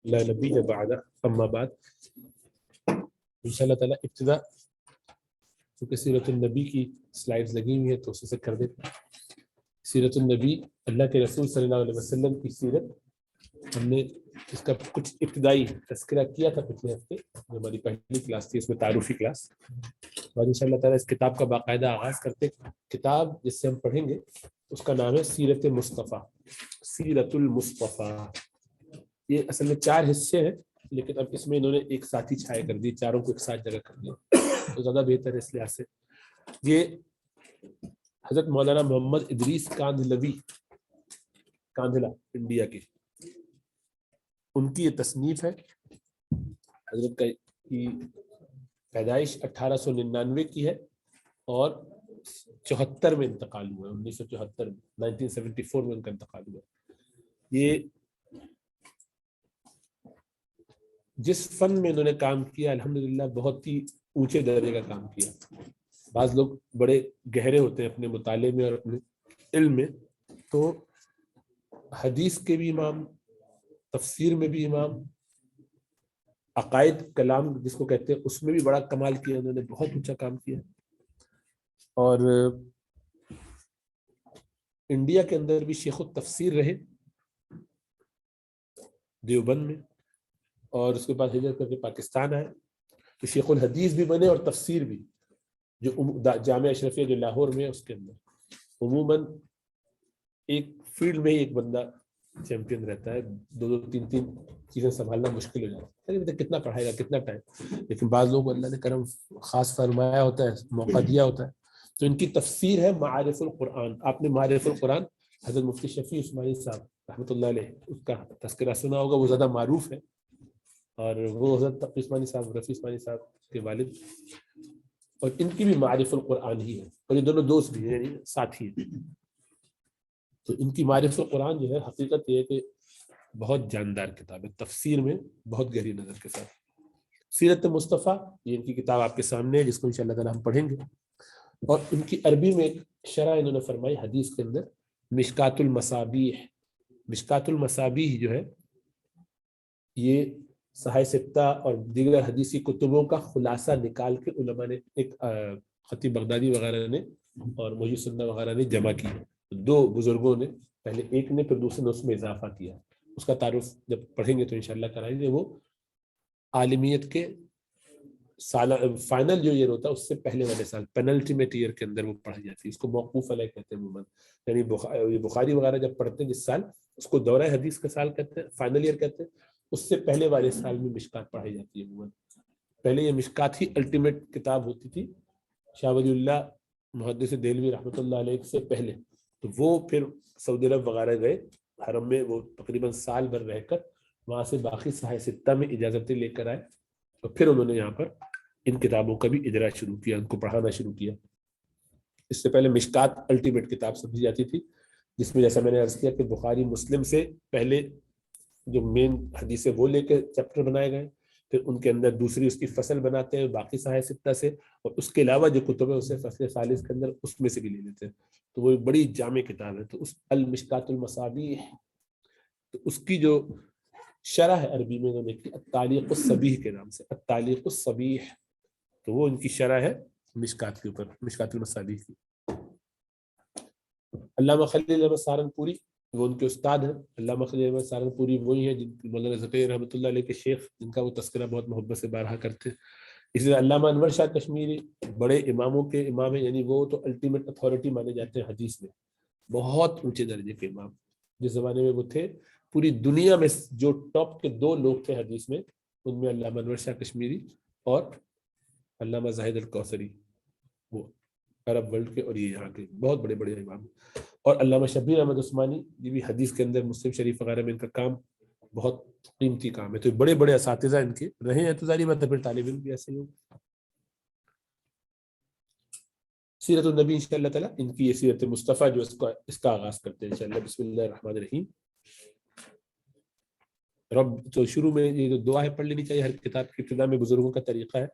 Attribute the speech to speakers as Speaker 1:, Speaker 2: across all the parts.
Speaker 1: لا نبی بعد اما بعد انشاءاللہ تعالیٰ ابتدا چونکہ سیرت النبی کی سلائیڈز لگی ہوئی ہیں تو اسے کر دیتے ہیں۔ سیرت النبی اللہ کے رسول صلی اللہ علیہ وسلم کی سیرت ہم نے اس کا کچھ ابتدائی تذکرہ کیا تھا پچھلے ہفتے، جو ہماری پہلی کلاس تھی، اس میں تعارفی کلاس، اور ان شاء اللہ تعالیٰ اس کتاب کا باقاعدہ آغاز کرتے۔ کتاب جس سے ہم پڑھیں گے اس کا نام ہے سیرت مصطفیٰ، سیرت المصطفیٰ۔ یہ اصل میں 4 حصے ہیں، لیکن اب اس میں انہوں نے ایک ساتھی چھائے کر دی، چاروں کو ایک ساتھ جگہ کر دیا تو زیادہ بہتر ہے اس لحاظ سے۔ یہ حضرت مولانا محمد ادریس کاندھلوی، کاندھلا انڈیا کے، ان کی یہ تصنیف ہے۔ حضرت کی پیدائش 1899 کی ہے اور 74 میں انتقال ہوا ہے، 1974 میں، 1974 میں ان کا انتقال ہوا ہے۔ یہ جس فن میں انہوں نے کام کیا الحمدللہ بہت ہی اونچے درجے کا کام کیا۔ بعض لوگ بڑے گہرے ہوتے ہیں اپنے مطالعے میں اور اپنے علم میں، تو حدیث کے بھی امام، تفسیر میں بھی امام، عقائد کلام جس کو کہتے ہیں اس میں بھی بڑا کمال کیا، انہوں نے بہت اونچا کام کیا۔ اور انڈیا کے اندر بھی شیخ التفسیر رہے دیوبند میں، اور اس کے بعد ہجرت کر کے پاکستان آئے تو شیخ الحدیث بھی بنے اور تفسیر بھی، جو جامعہ اشرفیہ جو لاہور میں ہے اس کے اندر عموماً ایک فیلڈ میں ہی ایک بندہ چیمپئن رہتا ہے، 2-3 چیزیں سنبھالنا مشکل ہو جاتا ہے، کتنا پڑھائے گا، کتنا ٹائم، لیکن بعض لوگوں کو اللہ نے کرم خاص فرمایا ہوتا ہے، موقع دیا ہوتا ہے۔ تو ان کی تفسیر ہے معارف القرآن۔ آپ نے معارف القرآن حضرت مفتی شفیع عثمانی صاحب رحمۃ اللہ علیہ اس کا تذکرہ سنا ہوگا، وہ زیادہ معروف ہے، اور وہ حضرت تقی عثمانی صاحب، رفیع عثمانی صاحب کے والد، اور ان کی بھی معارف القرآن ہی ہے، اور یہ دونوں دوست بھی ہیں، یعنی ساتھی ہیں۔ تو ان کی معارف القرآن جو ہے حقیقت یہ ہے کہ بہت جاندار کتاب ہے، تفسیر میں بہت گہری نظر کے ساتھ۔ سیرت مصطفیٰ یہ ان کی کتاب آپ کے سامنے ہے، جس کو انشاءاللہ تعالیٰ ہم پڑھیں گے۔ اور ان کی عربی میں ایک شرح انہوں نے فرمائی حدیث کے اندر، مشکات المصابیح۔ مشکات المصابیح جو ہے یہ صحیح ستہ اور دیگر حدیثی کتبوں کا خلاصہ نکال کے علماء نے، ایک خطیب بغدادی وغیرہ نے اور محی السنہ وغیرہ نے جمع کی، 2 بزرگوں نے، پہلے ایک نے پھر دوسرے نے اس میں اضافہ کیا۔ اس کا تعارف جب پڑھیں گے تو انشاءاللہ کرائیں گے۔ وہ عالمیت کے فائنل جو ایئر ہوتا ہے اس سے پہلے والے سال، پینلٹیمیٹ ایئر کے اندر وہ پڑھائی جاتی ہے، اس کو موقوف علیہ کہتے ہیں عموماً، یعنی بخاری وغیرہ جب پڑھتے ہیں جس سال، اس کو دورہ حدیث کا سال کہتے ہیں، فائنل ایئر کہتے ہیں، اس سے پہلے والے سال میں مشکات پڑھائی جاتی ہے عموماً۔ پہلے یہ مشکات ہی الٹیمیٹ کتاب ہوتی تھی شاہ ولی اللہ محدث دہلوی رحمۃ اللہ علیہ سے پہلے، تو وہ پھر سعودی عرب وغیرہ گئے، حرم میں وہ تقریباً سال بھر رہ کر وہاں سے باقی صحیح ستہ میں اجازتیں لے کر آئے، اور پھر انہوں نے یہاں پر ان کتابوں کا بھی اجرا شروع کیا، ان کو پڑھانا شروع کیا۔ اس سے پہلے مشکات الٹیمیٹ کتاب سمجھی جاتی تھی، جس میں جیسا میں نے عرض کیا کہ بخاری مسلم سے پہلے جو مین حدیث وہ لے کے چیپٹر بنائے گئے، پھر ان کے اندر دوسری اس کی فصل بناتے ہیں باقی صحیح ستہ سے، اور اس کے علاوہ جو کتب ہے اسے فصل ثالث کے اندر اس میں سے بھی لے لیتے ہیں، تو وہ بڑی جامع کتاب ہے۔ تو اس المشکات المصابیح، تو اس کی جو شرح ہے عربی میں انہوں نے کی التعلیق الصبیح کے نام سے، التعلیق الصبیح، تو وہ ان کی شرح ہے مشکات کے اوپر، مشکات المصابیح کی۔ علامہ خلیل احمد سہارنپوری وہ ان کے استاد ہیں۔ علامہ خلیل احمد سہارنپوری وہی ہیں جن مولانا ذکیہ رحمۃ اللہ علیہ کے شیخ، جن کا وہ تذکرہ بہت محبت سے بارہا کرتے ہیں۔ اسی طرح علامہ انور شاہ کشمیری بڑے اماموں کے امام ہیں، یعنی وہ تو الٹیمیٹ اتھارٹی مانے جاتے ہیں حدیث میں، بہت اونچے درجے کے امام جس زمانے میں وہ تھے۔ پوری دنیا میں جو ٹاپ کے 2 لوگ تھے حدیث میں، ان میں علامہ انور شاہ کشمیری اور علامہ زاہد الکوثری، وہ عرب ورلڈ کے اور یہ یہاں کے بہت بڑے بڑے امام۔ اور علامہ شبیر احمد عثمانی، یہ بھی حدیث کے اندر مسلم شریف وغیرہ میں ان کا کام بہت قیمتی کام ہے، تو بڑے بڑے اساتذہ ان کے رہے ہیں، تو ظاہری بات ہے پھر طالب علم بھی ایسے ہی ہوں۔ سیرت النبی انشاءاللہ تعالیٰ، ان کی یہ سیرت مصطفیٰ جو اس کا آغاز کرتے ہیں انشاءاللہ۔ بسم اللہ الرحمن الرحیم۔ رب تو شروع میں یہ جو دعا ہے پڑھ لینی چاہیے، ہر کتاب کی ابتدا میں بزرگوں کا طریقہ ہے،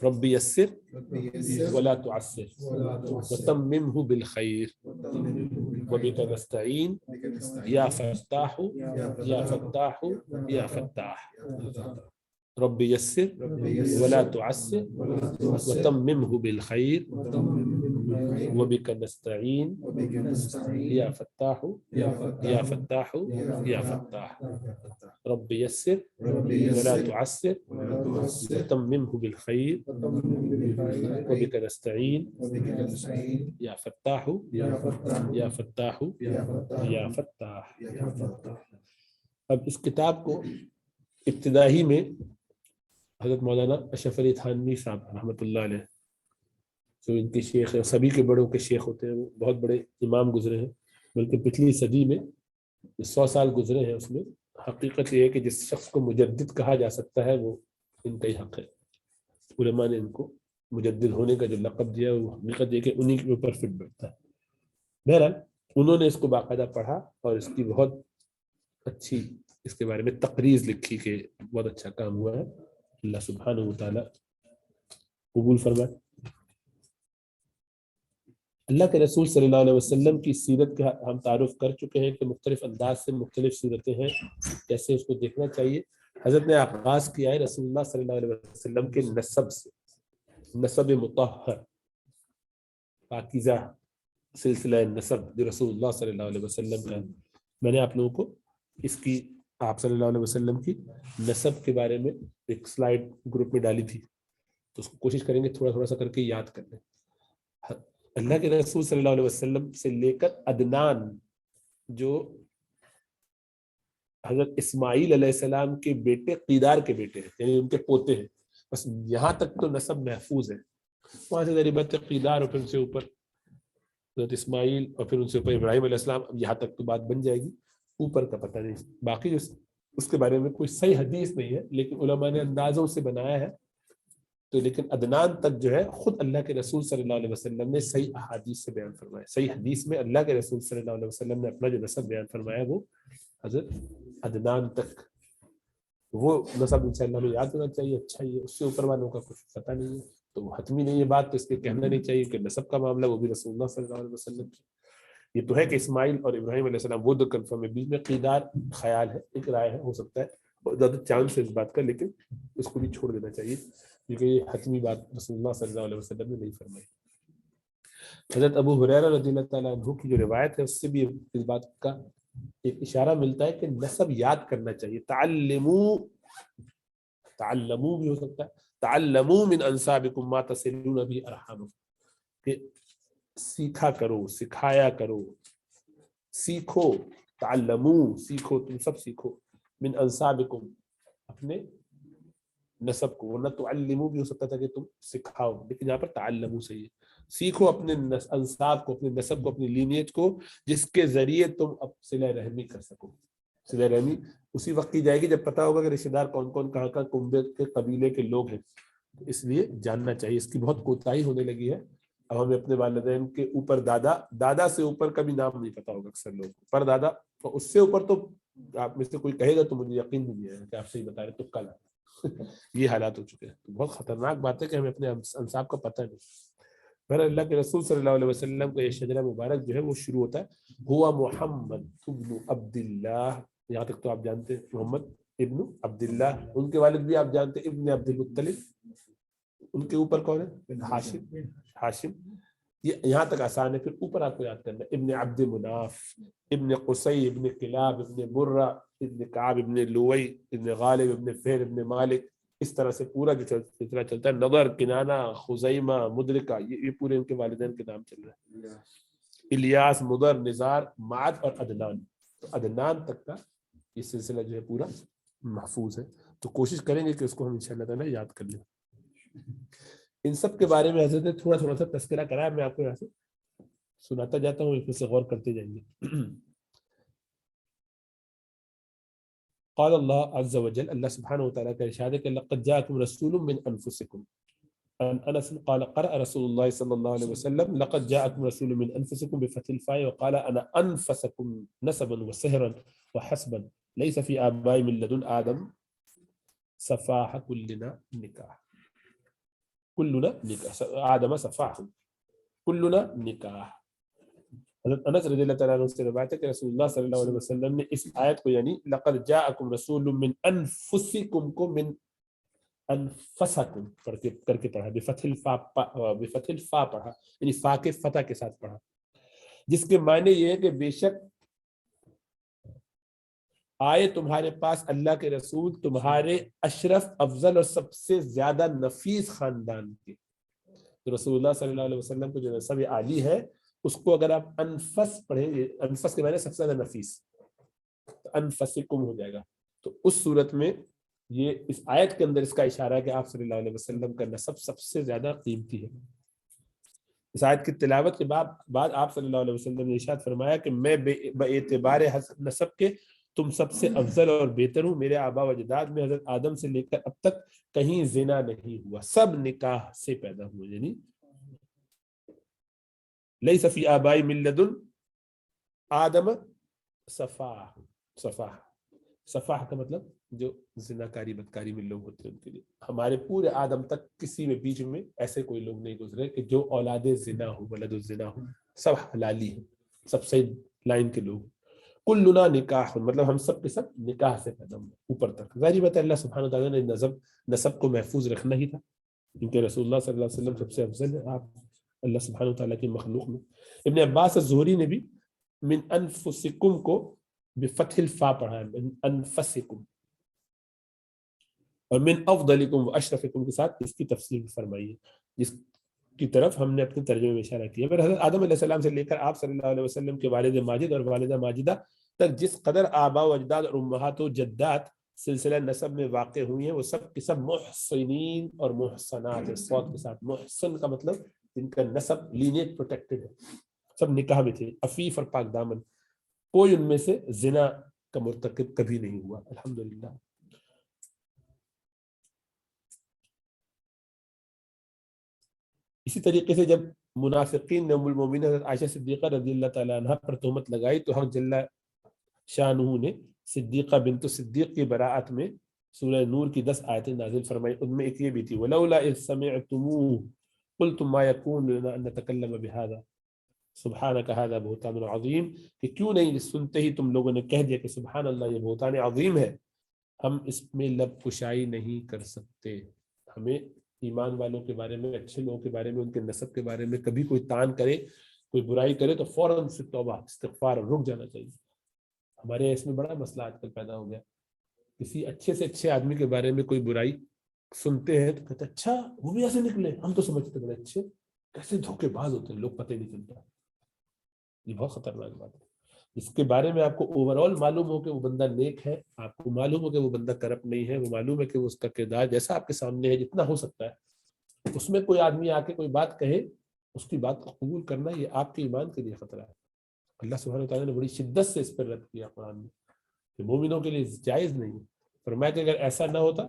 Speaker 1: رب یسر ولا تعسر وتممہ بالخیر وبک نستعین یا فتاح یا فتاح یا فتاح رب یسر ولا تعسر وتممه بالخير وبك نستعين یا فتاح یا فتاح یا فتاح رب یسر ولا تعسر وتممه بالخير وبك نستعين یا فتاح یا فتاح یا فتاح۔ اب اس کتاب کو ابتدائی میں حضرت مولانا اشرف علی تھانوی صاحب رحمۃ اللہ علیہ جو ان کے شیخ ہیں، سبھی کے بڑوں کے شیخ ہوتے ہیں، وہ بہت بڑے امام گزرے ہیں، بلکہ پچھلی صدی میں 100 سال گزرے ہیں، اس میں حقیقت یہ ہے کہ جس شخص کو مجدد کہا جا سکتا ہے وہ ان کا ہی حق ہے۔ علماء نے ان کو مجدد ہونے کا جو لقب دیا وہ حقیقت یہ کہ انہی کے اوپر فٹ بیٹھتا ہے۔ بہرحال انہوں نے اس کو باقاعدہ پڑھا اور اس کی بہت اچھی اس کے بارے میں تقریض لکھی کہ بہت اچھا کام ہوا ہے، اللہ سبحانہ وتعالیٰ قبول فرمائے۔ اللہ کے رسول صلی اللہ علیہ وسلم کی سیرت کا ہم تعارف کر چکے ہیں کہ مختلف انداز سے مختلف صورتیں ہیں، کیسے اس کو دیکھنا چاہیے۔ حضرت نے آغاز کیا ہے رسول اللہ صلی اللہ علیہ وسلم کے نسب سے، نسب مطہر پاکیزہ سلسلہ نسب جو رسول اللہ صلی اللہ علیہ وسلم کا ہے۔ میں نے آپ لوگوں کو اس کی آپ صلی اللہ علیہ وسلم کی نسب کے بارے میں ایک سلائیڈ گروپ میں ڈالی تھی، تو اس کو کوشش کریں گے تھوڑا سا کر کے یاد کر لیں۔ اللہ کے رسول صلی اللہ علیہ وسلم سے لے کر عدنان جو حضرت اسماعیل علیہ السلام کے بیٹے قیدار کے بیٹے ہیں، یعنی ان کے پوتے ہیں، بس یہاں تک تو نسب محفوظ ہے۔ وہاں سے ضریبت قیدار اور پھر ان سے اوپر حضرت اسماعیل اور پھر ان سے اوپر ابراہیم علیہ السلام، اب یہاں تک تو بات بن جائے گی، اوپر کا پتہ نہیں۔ باقی جو اس کے بارے میں کوئی صحیح حدیث نہیں ہے، لیکن علماء نے اندازوں سے بنایا ہے۔ تو لیکن عدنان تک جو ہے خود اللہ کے رسول صلی اللہ علیہ وسلم نے صحیح احادیث سے بیان فرمایا۔ صحیح حدیث میں اللہ کے رسول صلی اللہ علیہ وسلم نے اپنا جو نسب بیان فرمایا وہ حضرت عدنان تک، وہ نسب انشاءاللہ ہمیں یاد ہونا چاہیے۔ اچھا یہ اس سے اوپر والوں کا کچھ پتہ نہیں ہے تو وہ حتمی نہیں ہے بات، تو اس کے کہنا نہیں چاہیے کہ نسب کا معاملہ وہ بھی رسول اللہ صلی اللہ علیہ وسلم کی۔ یہ تو ہے کہ اسماعیل اور ابراہیم علیہ السلام وہ دو کنفرم ہے، بیچ میں قیدار خیال ہے، ایک رائے ہے، ہو سکتا ہے اور زیادہ چانس ہے اس بات کا، لیکن اس کو بھی چھوڑ دینا چاہیے کیونکہ یہ حتمی بات رسول اللہ صلی اللہ علیہ وسلم نے نہیں فرمائی۔ حضرت ابو ہریرہ رضی اللہ تعالیٰ عنہ کی جو روایت ہے اس سے بھی اس بات کا ایک اشارہ ملتا ہے کہ نسب یاد کرنا چاہیے۔ تعلموا بھی ہو سکتا ہے، تعلموا من انسابکم ما تصلون به ارحامکم، کہ سیکھا کرو، سکھایا کرو، سیکھو، تعلموا سیکھو، تم سب سیکھو، من انسابکم اپنے نسب کو، ورنہ تعلموا بھی ہو سکتا تھا کہ تم سکھاؤ، لیکن یہاں پر تعلموا صحیح ہے۔ سیکھو اپنے انساب کو، اپنے نسب کو، اپنی لینیج کو، جس کے ذریعے تم اب صلہ رحمی کر سکو۔ صلہ رحمی اسی وقت کی جائے گی جب پتہ ہوگا کہ رشتہ دار کون کون کہاں کہاں کنبے کے قبیلے کے لوگ ہیں، اس لیے جاننا چاہیے۔ اس کی بہت کوتاہی ہونے لگی ہے، اب ہمیں اپنے والدین کے اوپر دادا سے اوپر کا بھی نام نہیں پتا ہوگا اکثر لوگ، پر دادا تو اس سے اوپر تو آپ میں سے کوئی کہے گا تو مجھے یقین بھی نہیں ہے کہ آپ صحیح بتا رہے، تو کل یہ حالات ہو چکے ہیں۔ تو بہت خطرناک بات ہے کہ ہمیں اپنے انساب کا پتہ نہیں۔ پھر اللہ کے رسول صلی اللہ علیہ وسلم کا یہ شجرہ مبارک جو ہے وہ شروع ہوتا ہے ہوا محمد ابن عبداللہ، یہاں تک تو آپ جانتے ہیں محمد ابن عبداللہ، ان کے والد بھی آپ جانتے ہیں ابن عبد المطلب، ان کے اوپر کون ہے؟ ہاشم، یہ یہاں تک آسان ہے، پھر اوپر آپ کو یاد کرنا ہے ابن عبد مناف، ابن قصی، ابن کلاب، ابن مرہ، ابن کعب، ابن لوئی، ابن غالب، ابن فہر، ابن مالک، اس طرح سے پورا جو سلسلہ چلتا ہے، نضر، کنانہ، خزیمہ، مدرکہ، یہ پورے ان کے والدین کے نام چل رہے ہیں، الیاس، مضر، نزار، معد اور عدنان۔ تو عدنان تک کا یہ سلسلہ جو ہے پورا محفوظ ہے، تو کوشش کریں گے کہ اس کو ہم انشاءاللہ تعالیٰ یاد کر لیں۔ ان سب کے بارے میں حضرت نے تھوڑا سا تذکرہ کرایا، میں آپ کو یہاں سے سناتا جاتا ہوں، اس سے غور کرتے جائیں گے۔ قال اللہ عز وجل، اللہ سبحانہ وتعالیٰ کا ارشاد ہے کہ لقد جاءکم رسول من انفسکم، عن انس قال قرأ رسول اللہ صلی اللہ علیہ وسلم لقد جاءکم رسول من انفسکم بفتح الفاء وقال انا انفسکم نسبا وسهرا وحسبا ليس في آباء من لدن آدم صفاح كلنا نکاح، کلنا نکاح، آدم صفاح، کلنا نکاح۔ حضرت انس رضی اللہ تعالیٰ عنہ سے روایت ہے کہ رسول اللہ صلی اللہ علیہ وسلم نے اس آیت کو یعنی لقد جاءکم رسول من انفسکم کو من انفسکم کر کے پڑھا، بفتح الفا پڑھا، یعنی فا کے فتح کے ساتھ پڑھا، جس کے معنی یہ ہے کہ بے شک آئے تمہارے پاس اللہ کے رسول تمہارے اشرف افضل اور سب سے زیادہ نفیس خاندان کے. تو رسول اللہ صلی اللہ علیہ وسلم کو جو نسب عالی ہے اس کو اگر آپ انفس پڑھیں گے، انفس کے معنی سب سے زیادہ نفیس، تو انفسکم ہو جائے گا. تو اس صورت میں یہ اس آیت کے اندر اس کا اشارہ ہے کہ آپ صلی اللہ علیہ وسلم کا نسب سب سے زیادہ قیمتی ہے. اس آیت کی تلاوت کے بعد آپ صلی اللہ علیہ وسلم نے ارشاد فرمایا کہ میں بے اعتبار نسب کے تم سب سے افضل اور بہتر ہوں. میرے آبا و اجداد میں حضرت آدم سے لے کر اب تک کہیں زنا نہیں ہوا، سب نکاح سے پیدا ہوئے. یعنی لیس فی آبائی من لدن آدم صفاح کا مطلب جو زناکاری بدکاری میں لوگ ہوتے ہیں ان کے لیے. ہمارے پورے آدم تک کسی میں بیچ میں ایسے کوئی لوگ نہیں گزرے کہ جو اولاد زنا ہو، ولد الزنا ہو، سب حلالی ہیں، سب صحیح لائن کے لوگ. کلنا نکاح مطلب ہم سب کے سب نکاح سے پیدا ہوئے اوپر تک. ظاہری بات ہے اللہ سبحانہ وتعالیٰ نے نسب کو محفوظ رکھنا ہی تھا کیونکہ رسول اللہ صلی اللہ علیہ وسلم سب سے افضل ہے آپ اللہ سبحانہ وتعالیٰ کی مخلوق میں. ابن عباس الزہری نے بھی من انفسکم کو بفتح الفا پڑھا ہے، من انفسکم، اور من افضلکم و اشرفکم کے ساتھ اس کی تفسیر فرمائی ہے جس کی طرف ہم نے اپنے ترجمے میں اشارہ کیا. پھر حضرت آدم علیہ السلام سے لے کر آپ صلی اللہ علیہ وسلم کے والد ماجد اور والدہ ماجدہ تک جس قدر آبا و اجداد اور امہات و جدات سلسلہ نسب میں واقع ہوئی ہیں وہ سب کے سب محسنین اور محسنات ہے. صوت کے ساتھ محسن کا مطلب جن کا نسب لینیج پروٹیکٹڈ ہے، سب نکاح میں تھے، عفیف اور پاک دامن، کوئی ان میں سے زنا کا مرتکب کبھی نہیں ہوا الحمدللہ. اسی طریقے سے جب منافقین نے ام المومنین حضرت عائشہ صدیقہ رضی اللہ تعالیٰ عنہ پر تہمت لگائی تو حق جل شانہ نے صدیقہ بنت صدیق کی براءت میں سورہ نور کی 10 آیتیں نازل فرمائی. ان میں ایک یہ بھی تھی وَلَوْلَا إِذْ سَمِعْتُمُوهُ قُلْتُمْ مَا يَكُونُ لَنَا أَن نَتَكَلَّمَ بِهَذَا سبحانك هذا بہتان عظیم، کہ کیوں نہیں سنتے ہی تم لوگوں نے کہہ دیا کہ سبحان اللہ یہ بہتان عظیم ہے، ہم اس میں لب کشائی نہیں کر سکتے. ہمیں ایمان والوں کے بارے میں، اچھے لوگوں کے بارے میں، ان کے نسب کے بارے میں کبھی کوئی تان کرے، کوئی برائی کرے تو فوراً سے توبہ استغفار رک جانا چاہیے. ہمارے اس میں بڑا مسئلہ آج کل پیدا ہو گیا، کسی اچھے سے اچھے آدمی کے بارے میں کوئی برائی سنتے ہیں تو کہتے ہیں اچھا وہ بھی ایسے نکلے، ہم تو سمجھتے بڑے اچھے، کیسے دھوکے باز ہوتے ہیں لوگ، پتہ ہی نہیں چلتا. یہ بہت خطرناک بات ہے. اس کے بارے میں آپ کو اوورآل معلوم ہو کہ وہ بندہ نیک ہے، آپ کو معلوم ہو کہ وہ بندہ کرپٹ نہیں ہے، وہ معلوم ہے کہ وہ اس کا کردار جیسا آپ کے سامنے ہے جتنا ہو سکتا ہے، اس میں کوئی آدمی آ کے کوئی بات کہے اس کی بات کو قبول کرنا یہ آپ کے ایمان کے لیے خطرہ ہے. اللہ سبحانہ وتعالیٰ نے بڑی شدت سے اس پر رد کیا قرآن میں کہ مومنوں کے لیے جائز نہیں ہے. فرمایا کہ اگر ایسا نہ ہوتا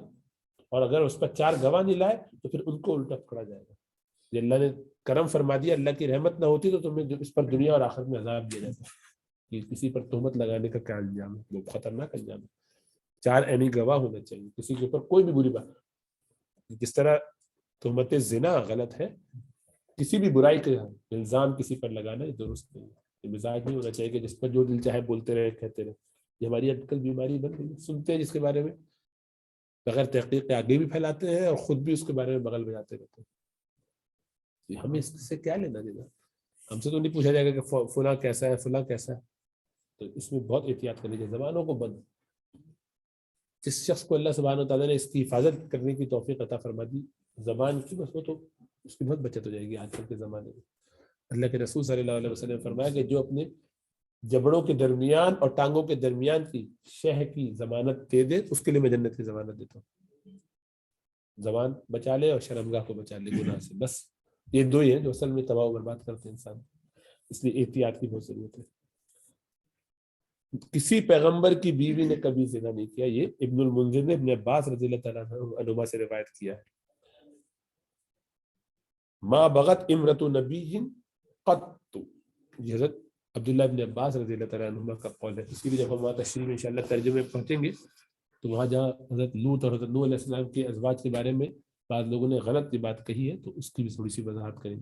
Speaker 1: اور اگر اس پر 4 گواہ نہیں لائے تو پھر ان کو الٹا پکڑا جائے گا. یہ اللہ نے کرم فرما دیا، اللہ کی رحمت نہ ہوتی تو تمہیں اس پر دنیا اور آخرت میں عذاب دیا جاتا. کہ کسی پر تہمت لگانے کا کیا انجام ہے، وہ خطرناک انجام ہے. 4 عینی گواہ ہونا چاہیے کسی کے اوپر کوئی بھی بری بات. جس طرح تہمت زنا غلط ہے، کسی بھی برائی کا الزام کسی پر لگانا یہ درست نہیں ہے. یہ مزاج نہیں ہونا چاہیے کہ جس پر جو دل چاہے بولتے رہے کہتے رہے. یہ ہماری آج کل بیماری بن گئی ہے، سنتے ہیں جس کے بارے میں بغیر تحقیق کے آگے بھی پھیلاتے ہیں اور خود بھی اس کے بارے میں بغل بجاتے رہتے ہیں. ہمیں اس سے کیا لینا دینا؟ ہم سے تو نہیں پوچھا جائے گا کہ فلاں کیسا ہے فلاں کیسا ہے. تو اس میں بہت احتیاط کرنی چاہیے. زبانوں کو بند، جس شخص کو اللہ سبحانہ وتعالیٰ نے اس کی حفاظت کرنے کی توفیق عطا فرما دی زبان کی، بس وہ تو اس کی بہت بچت ہو جائے گی. آج کل کے زمانے میں اللہ کے رسول صلی اللہ علیہ وسلم نے فرمایا کہ جو اپنے جبڑوں کے درمیان اور ٹانگوں کے درمیان کی شہ کی ضمانت دے دے اس کے لیے میں جنت کی ضمانت دیتا ہوں. زبان بچا لے اور شرمگاہ کو بچا لے گناہ سے، بس یہ 2 ہی ہیں جو اصل میں تباہ و برباد کرتے ہیں انسان. اس لیے احتیاط کی بہت ضرورت ہے. کسی پیغمبر کی بیوی نے کبھی زنا نہیں کیا. یہ ابن المنذر نے ابن عباس رضی اللہ تعالیٰ عنہما سے روایت کیا ہے. ما بغت امرت نبی قط، یہ حضرت عبداللہ ابن عباس رضی اللہ تعالیٰ عنہما کا قول ہے. اس کی بھی جب ہم وہاں تشریح میں انشاءاللہ ترجمے میں پہنچیں گے تو وہاں جہاں حضرت لوط اور حضرت نوح علیہ السلام کے ازواج کے بارے میں بعض لوگوں نے غلط یہ بات کہی ہے تو اس کی بھی تھوڑی سی وضاحت کریں گے.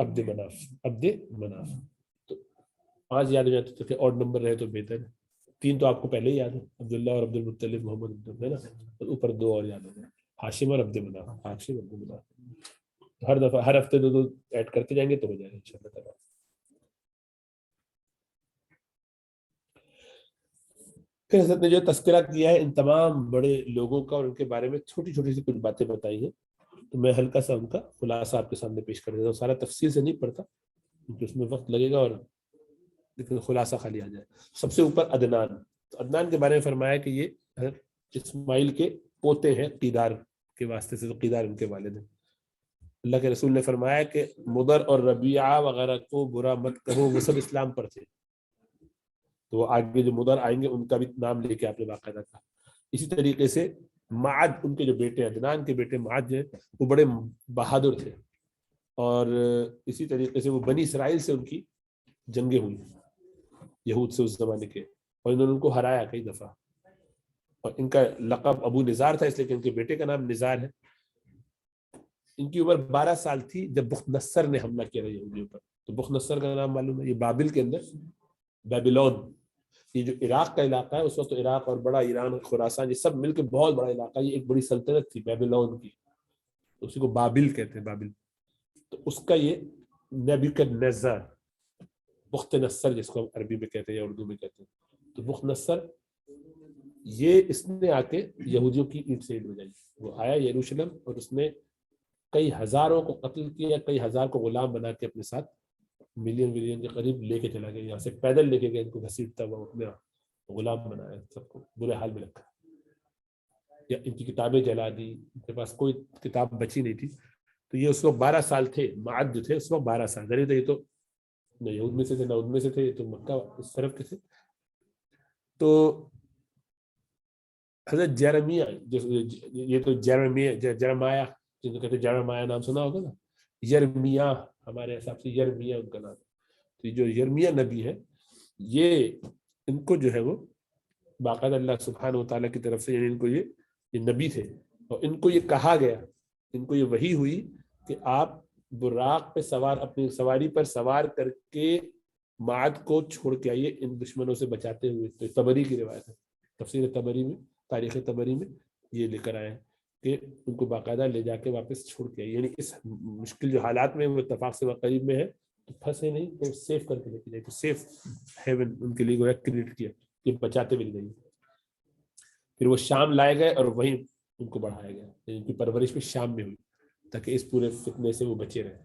Speaker 1: عبد مناف. تو 5 یاد ہو جاتے تھے، اور نمبر رہے تو بہتر ہے. 3 تو آپ کو پہلے ہی یاد ہے، عبداللہ اور عبد المطلب، محمد ہے نا، اوپر 2 اور یاد ہو جائے، ہاشم اور عبد مناف. ہاشم عبد مناف ہر دفعہ ہر ہفتے 2 ایڈ کرتے جائیں گے تو ہو جائے گا انشاءاللہ تعالیٰ. پھر حضرت نے جو تذکرہ کیا ہے ان تمام بڑے لوگوں کا اور ان کے بارے میں چھوٹی چھوٹی سی کچھ باتیں بتائی ہیں، تو میں ہلکا سا ان کا خلاصہ آپ کے سامنے پیش کر دیتا ہوں. سارا تفصیل سے نہیں پڑھتا کیونکہ اس میں وقت لگے گا، اور لیکن خلاصہ خالی آ جائے. سب سے اوپر عدنان. تو عدنان کے بارے میں فرمایا کہ یہ حضرت اسماعیل کے پوتے ہیں قیدار کے واسطے سے، تو قیدار ان کے والد ہیں. اللہ کے رسول نے فرمایا کہ مضر اور ربیعہ وغیرہ کو برا مت کہو، وہ سب اسلام پر تھے. تو وہ آگے جو مضر آئیں گے ان کا بھی نام لے کے آپ نے باقاعدہ کہا. اسی طریقے سے معد، ان کے جو بیٹے عدنان کے بیٹے معد جو ہیں وہ بڑے بہادر تھے، اور اسی طریقے سے وہ بنی اسرائیل سے ان کی جنگیں ہوئی، یہود سے اس زمانے کے، اور انہوں نے ان کو ہرایا کئی دفعہ. اور ان کا لقب ابو نزار تھا اس لیے کہ ان کے بیٹے کا نام نزار ہے. ان کی عمر 12 سال تھی جب بخت نصر نے حملہ کیا تھا یہودیوں پر. تو بخت نصر کا نام معلوم ہے، یہ بابل کے اندر، بیبلون، یہ جو عراق کا علاقہ ہے اس وقت، تو عراق اور بڑا ایران، خراسان، یہ سب مل کے بہت بڑا علاقہ، یہ ایک بڑی سلطنت تھی بیبلون کی، اسی کو بابل کہتے ہیں، بابل. تو اس کا یہ نبوکدنیزر، بخت نصر جس کو ہم عربی میں کہتے ہیں یا اردو میں کہتے ہیں، تو بخت نصر یہ اس نے آ کے یہودیوں کی اینٹ سے اینٹ بجائی. وہ آیا یروشلم اور اس نے کئی ہزاروں کو قتل کیا، کئی ہزار کو غلام بنا کے اپنے ساتھ ملین کے قریب لے کے چلا گیا. یہاں سے پیدل لے کے گیا، ان کو گھسیٹتا ہوا اپنے غلام بنایا، سب کو برے حال میں رکھا، یا ان کی کتابیں جلا دی، ان کے پاس کوئی کتاب بچی نہیں تھی. تو یہ اس وقت 12 سال تھے، معد جو تھے اس وقت 12 سال، ذریعہ یہ تو نہ یہود میں سے تھے نہ ان میں سے تھے، تو مکہ اس طرف کے تھے. تو حضرت جیرمیہ، یہ تو جرمایا جن کو کہتے ہیں، جرمایا نام سنا ہوگا نا، یرمیہ ہمارے حساب سے یرمیہ ان کا نام. تو جو یرمیہ نبی ہے، یہ ان کو جو ہے وہ باقاعدہ اللہ سبحانہ و تعالیٰ کی طرف سے، یعنی ان کو یہ نبی تھے، اور ان کو یہ کہا گیا، ان کو یہ وحی ہوئی کہ آپ براق پہ سوار، اپنی سواری پر سوار کر کے معد کو چھوڑ کے آئیے ان دشمنوں سے بچاتے ہوئے. تو طبری کی روایت ہے، تفسیر طبری میں، تاریخ طبری میں یہ لے کر آئے ہیں کہ ان کو باقاعدہ لے جا کے واپس چھوڑ کے آئیے، یعنی اس مشکل جو حالات میں وہ اتفاق سے قریب میں ہے تو پھنسے نہیں، تو سیف کر کے لے کے جائے، تو سیف ہیون ان کے لیے کریٹ کیا کہ بچاتے مل گئی. پھر وہ شام لائے گئے اور وہیں ان کو بڑھایا گیا، ان کی پرورش بھی شام میں ہوئی تاکہ اس پورے فتنے سے وہ بچے رہے.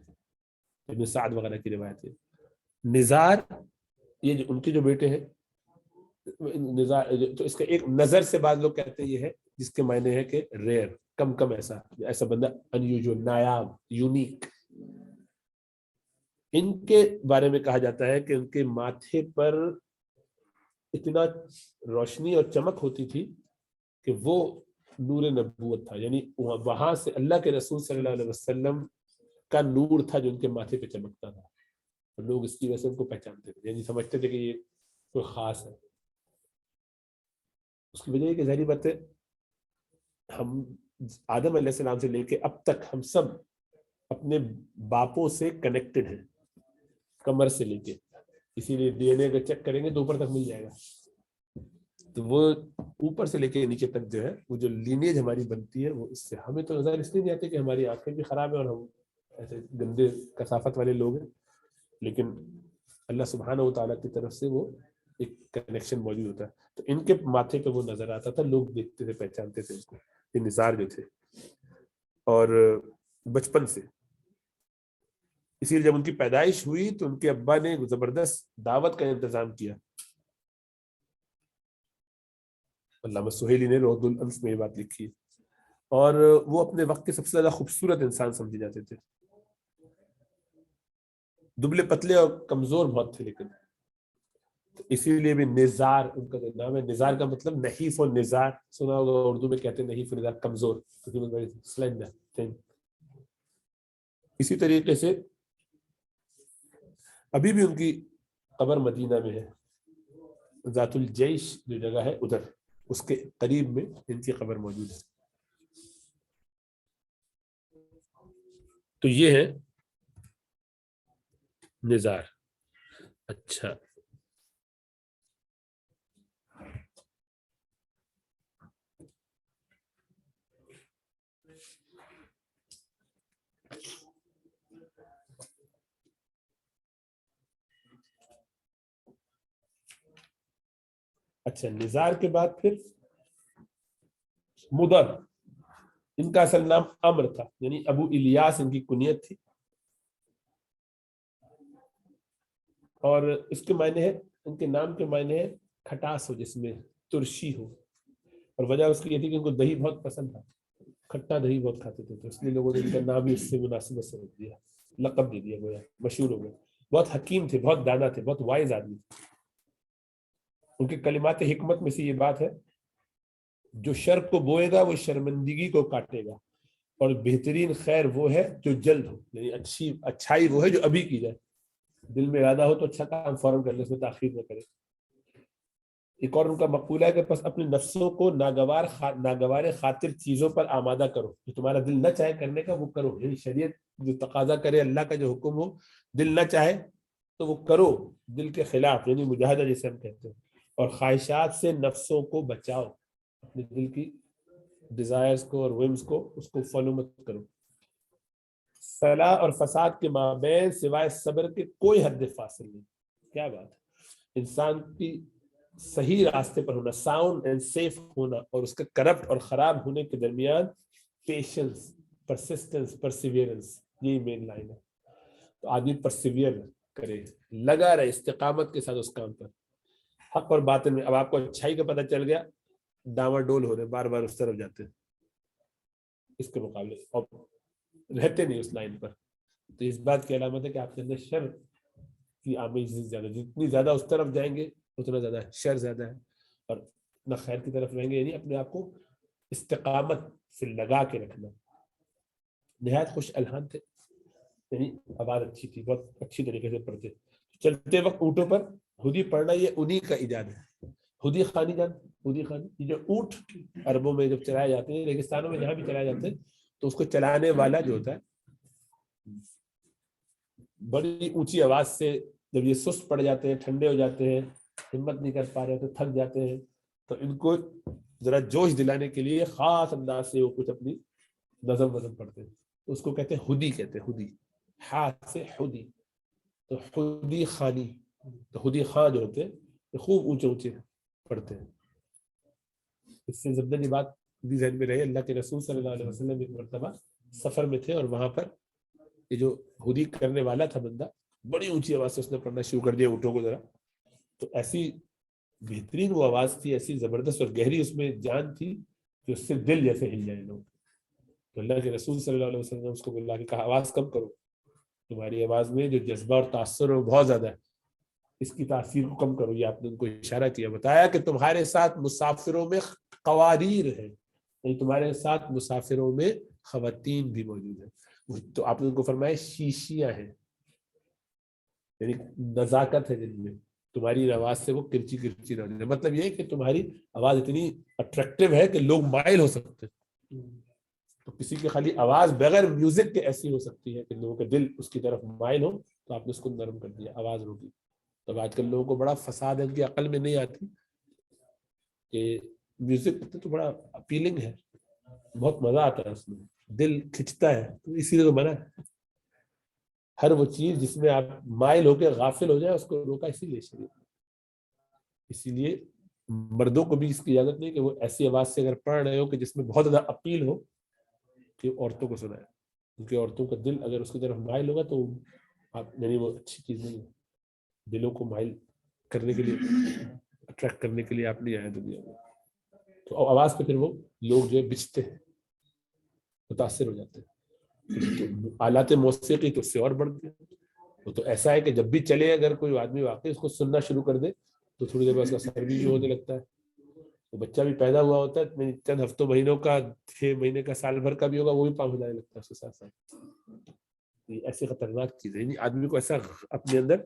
Speaker 1: ابن سعد وغیرہ کی روایت ہے. نزار، یہ جو ان کے جو بیٹے ہیں نزار، تو اس کا ایک نظر سے بعض لوگ کہتے ہیں یہ ہے جس کے معنی ہے کہ ریئر، کم ایسا بندہ انیوزول، نایاب، یونیک. ان کے بارے میں کہا جاتا ہے کہ ان کے ماتھے پر اتنا روشنی اور چمک ہوتی تھی کہ وہ نور نبوت تھا، یعنی وہاں سے اللہ کے رسول صلی اللہ علیہ وسلم کا نور تھا جو ان کے ماتھے پہ چمکتا تھا، اور لوگ اس کی وجہ سے ان کو پہچانتے تھے، یعنی سمجھتے تھے کہ یہ کوئی خاص ہے. اس کی وجہ یہ کہ ظاہری بات ہے، ہم آدم علیہ السلام سے لے کے اب تک ہم سب اپنے باپوں سے کنیکٹڈ ہیں، کمر سے لے کے، اسی لیے ڈی این اے اگر چیک کریں گے تو اوپر تک مل جائے گا. تو وہ اوپر سے لے کے نیچے تک جو ہے وہ جو لینیج ہماری بنتی ہے، وہ اس سے ہمیں تو نظر اس لیے نہیں آتی کہ ہماری آنکھیں بھی خراب ہیں اور ہم ایسے گندے کثافت والے لوگ ہیں، لیکن اللہ سبحانہ و تعالیٰ کی طرف سے وہ ایک کنیکشن موجود ہوتا ہے. تو ان کے ماتھے پہ وہ نظر آتا تھا، لوگ دیکھتے تھے، پہچانتے تھے اس کو، یہ نثار جو تھے. اور بچپن سے، اسی لیے جب ان کی پیدائش ہوئی تو ان کے ابا نے زبردست دعوت کا انتظام کیا. علامہ سہیلی نے روح الانف میں یہ بات لکھی ہے. اور وہ اپنے وقت کے سب سے زیادہ خوبصورت انسان سمجھے جاتے تھے، دبلے پتلے اور کمزور بہت تھے، لیکن اسی لیے بھی نزار ان کا نام ہے. نزار کا مطلب نحیف و نزار سنا ہوگا، اردو میں کہتے ہیں نحیف و نزار، کمزور. اسی طریقے سے ابھی بھی ان کی قبر مدینہ میں ہے، ذات الجیش جو جگہ ہے ادھر، اس کے قریب میں ان کی قبر موجود ہے. تو یہ ہے نزار. اچھا اچھا نزار کے بعد پھر مدر. ان کا اصل نام امر تھا، یعنی ابو الیاس ان کی کنیت تھی، اور اس کے معنی ہے، ان کے نام کے معنی ہے کھٹاس ہو جس میں، ترشی ہو. اور وجہ اس کی یہ تھی کہ ان کو دہی بہت پسند تھا، کھٹا دہی بہت کھاتے تھے، تو اس لیے لوگوں نے ان کا نام ہی اس سے مناسبت سے رکھ دیا، لقب دے دیا، گویا مشہور ہو گئے. بہت حکیم تھے، بہت دانا تھے، بہت وائز آدمی تھے. ان کے کلمات حکمت میں سے یہ بات ہے، جو شر کو بوئے گا وہ شرمندگی کو کاٹے گا، اور بہترین خیر وہ ہے جو جلد ہو، یعنی اچھائی وہ ہے جو ابھی کی جائے. دل میں ارادہ ہو تو اچھا کام فوراً کر لے، اس میں تاخیر نہ کرے. ایک اور ان کا مقولہ ہے کہ بس اپنے نفسوں کو ناگوار خاطر چیزوں پر آمادہ کرو، جو تمہارا دل نہ چاہے کرنے کا وہ کرو. یعنی شریعت جو تقاضا کرے، اللہ کا جو حکم ہو، دل نہ چاہے تو وہ کرو دل کے خلاف، یعنی مجاہدہ جسے ہم کہتے ہیں. اور خواہشات سے نفسوں کو بچاؤ، اپنے دل کی ڈیزائرز کو اور ویمز کو اس کو فالو مت کرو. صلاح اور فساد کے مابین سوائے صبر کے کوئی حد فاصل نہیں. کیا بات ہے، انسان کی صحیح راستے پر ہونا، ساؤنڈ اینڈ سیف ہونا، اور اس کا کرپٹ اور خراب ہونے کے درمیان پیشنس، پرسسٹنس، پرسیویرنس، یہی مین لائن ہے. تو آدمی پرسیویئر کرے، لگا رہے استقامت کے ساتھ اس کام پر، حق اور باطن میں. اب آپ کو اچھائی کا پتہ چل گیا، ڈاما ڈول ہو رہے، بار بار اس طرف جاتے ہیں، اس کے مقابلے اور رہتے نہیں اس لائن پر. تو اس بات کی علامت ہے کہ آپ کے اندر شر کی آمیزی زیادہ، جتنی زیادہ اس طرف جائیں گے اتنا زیادہ شر زیادہ ہے، اور نہ خیر کی طرف رہیں گے. یعنی اپنے آپ کو استقامت سے لگا کے رکھنا. نہایت خوش الحان تھے، یعنی آواز اچھی تھی، بہت اچھی طریقے سے پڑھتے. چلتے وقت اونٹوں پر ہدی پڑھنا یہ انہی کا ایجاد ہے. ہدی خانی جان، ہدی خانی، یہ جو اونٹ عربوں میں جب چلائے جاتے ہیں، ریگستانوں میں جہاں بھی چلائے جاتے ہیں، تو اس کو چلانے والا جو ہوتا ہے بڑی اونچی آواز سے، جب یہ سست پڑ جاتے ہیں، ٹھنڈے ہو جاتے ہیں، ہمت نہیں کر پا رہے تو تھک جاتے ہیں، تو ان کو ذرا جوش دلانے کے لیے خاص انداز سے وہ کچھ اپنی نظم وظم پڑھتے ہیں. اس کو کہتے ہیں ہدی، کہتے ہیں ہدی، ہاتھ سے ہدی. تو ہدی خانی، تو ہدی خان جو ہوتے ہیں خوب اونچے اونچے پڑھتے ہیں. اس سے زبدہ بات بھی ذہن میں رہے، اللہ کے رسول صلی اللہ علیہ وسلم ایک مرتبہ سفر میں تھے، اور وہاں پر یہ جو ہدی کرنے والا تھا بندہ، بڑی اونچی آواز سے اس نے پڑھنا شروع کر دیا اونٹوں کو ذرا. تو ایسی بہترین وہ آواز تھی، ایسی زبردست اور گہری اس میں جان تھی کہ اس سے دل جیسے ہل جائے لوگ. تو اللہ کے رسول صلی اللہ علیہ وسلم نے اس کو بلا کے کہا آواز کم کرو، تمہاری آواز میں جو جذبہ اور تاثر ہے وہ بہت زیادہ ہے، اس کی تاثیر کو کم کرو. یہ آپ نے ان کو اشارہ کیا، بتایا کہ تمہارے ساتھ مسافروں میں قواریر ہیں، یعنی تمہارے ساتھ مسافروں میں خواتین بھی موجود ہیں. تو آپ نے ان کو فرمایا شیشیاں ہیں، یعنی نزاکت ہے جن میں، تمہاری آواز سے وہ کرچی کرچی نہ جائے. مطلب یہ کہ تمہاری آواز اتنی اٹریکٹیو ہے کہ لوگ مائل ہو سکتے ہیں. تو کسی کی خالی آواز بغیر میوزک کے ایسی ہو سکتی ہے کہ لوگوں کے دل اس کی طرف مائل ہو، تو آپ نے اس کو نرم کر دیا، آواز روکی. تو آج کل لوگوں کو بڑا فساد ہے، ان کی عقل میں نہیں آتی کہ میوزک تو بڑا اپیلنگ ہے، بہت مزہ آتا ہے اس میں، دل کھچتا ہے، تو اسی لیے تو بنا ہے. ہر وہ چیز جس میں آپ مائل ہو کے غافل ہو جائے اس کو روکا اسی لیے شریعت. اسی لیے مردوں کو بھی اس کی اجازت نہیں کہ وہ ایسی آواز سے اگر پڑھ رہے ہو کہ جس میں بہت زیادہ اپیل ہو کہ عورتوں کو سنائے، کیونکہ عورتوں کا دل اگر اس کی طرف مائل ہوگا تو آپ، یعنی وہ اچھی چیز نہیں ہے. دلوں کو مائل کرنے کے لیے، اٹریکٹ کرنے کے لیے آپ نہیں آئے دنیا میں. تو آواز پہ پھر وہ لوگ جو ہے بچتے ہیں، متاثر ہو جاتے ہیں. آلات موسیقی تو اس سے اور بڑھتے ہیں. وہ تو ایسا ہے کہ جب بھی چلے اگر کوئی آدمی واقعی اس کو سننا شروع کر دے تو تھوڑی دیر بعد اس کا سر بھی ہونے لگتا ہے. تو بچہ بھی پیدا ہوا ہوتا ہے، چند ہفتوں مہینوں کا، 6 مہینے کا، سال بھر کا بھی ہوگا، وہ بھی پاؤں ہلانے لگتا ہے اس کے ساتھ ساتھ. ایسی خطرناک چیز ہے، آدمی کو ایسا اپنے اندر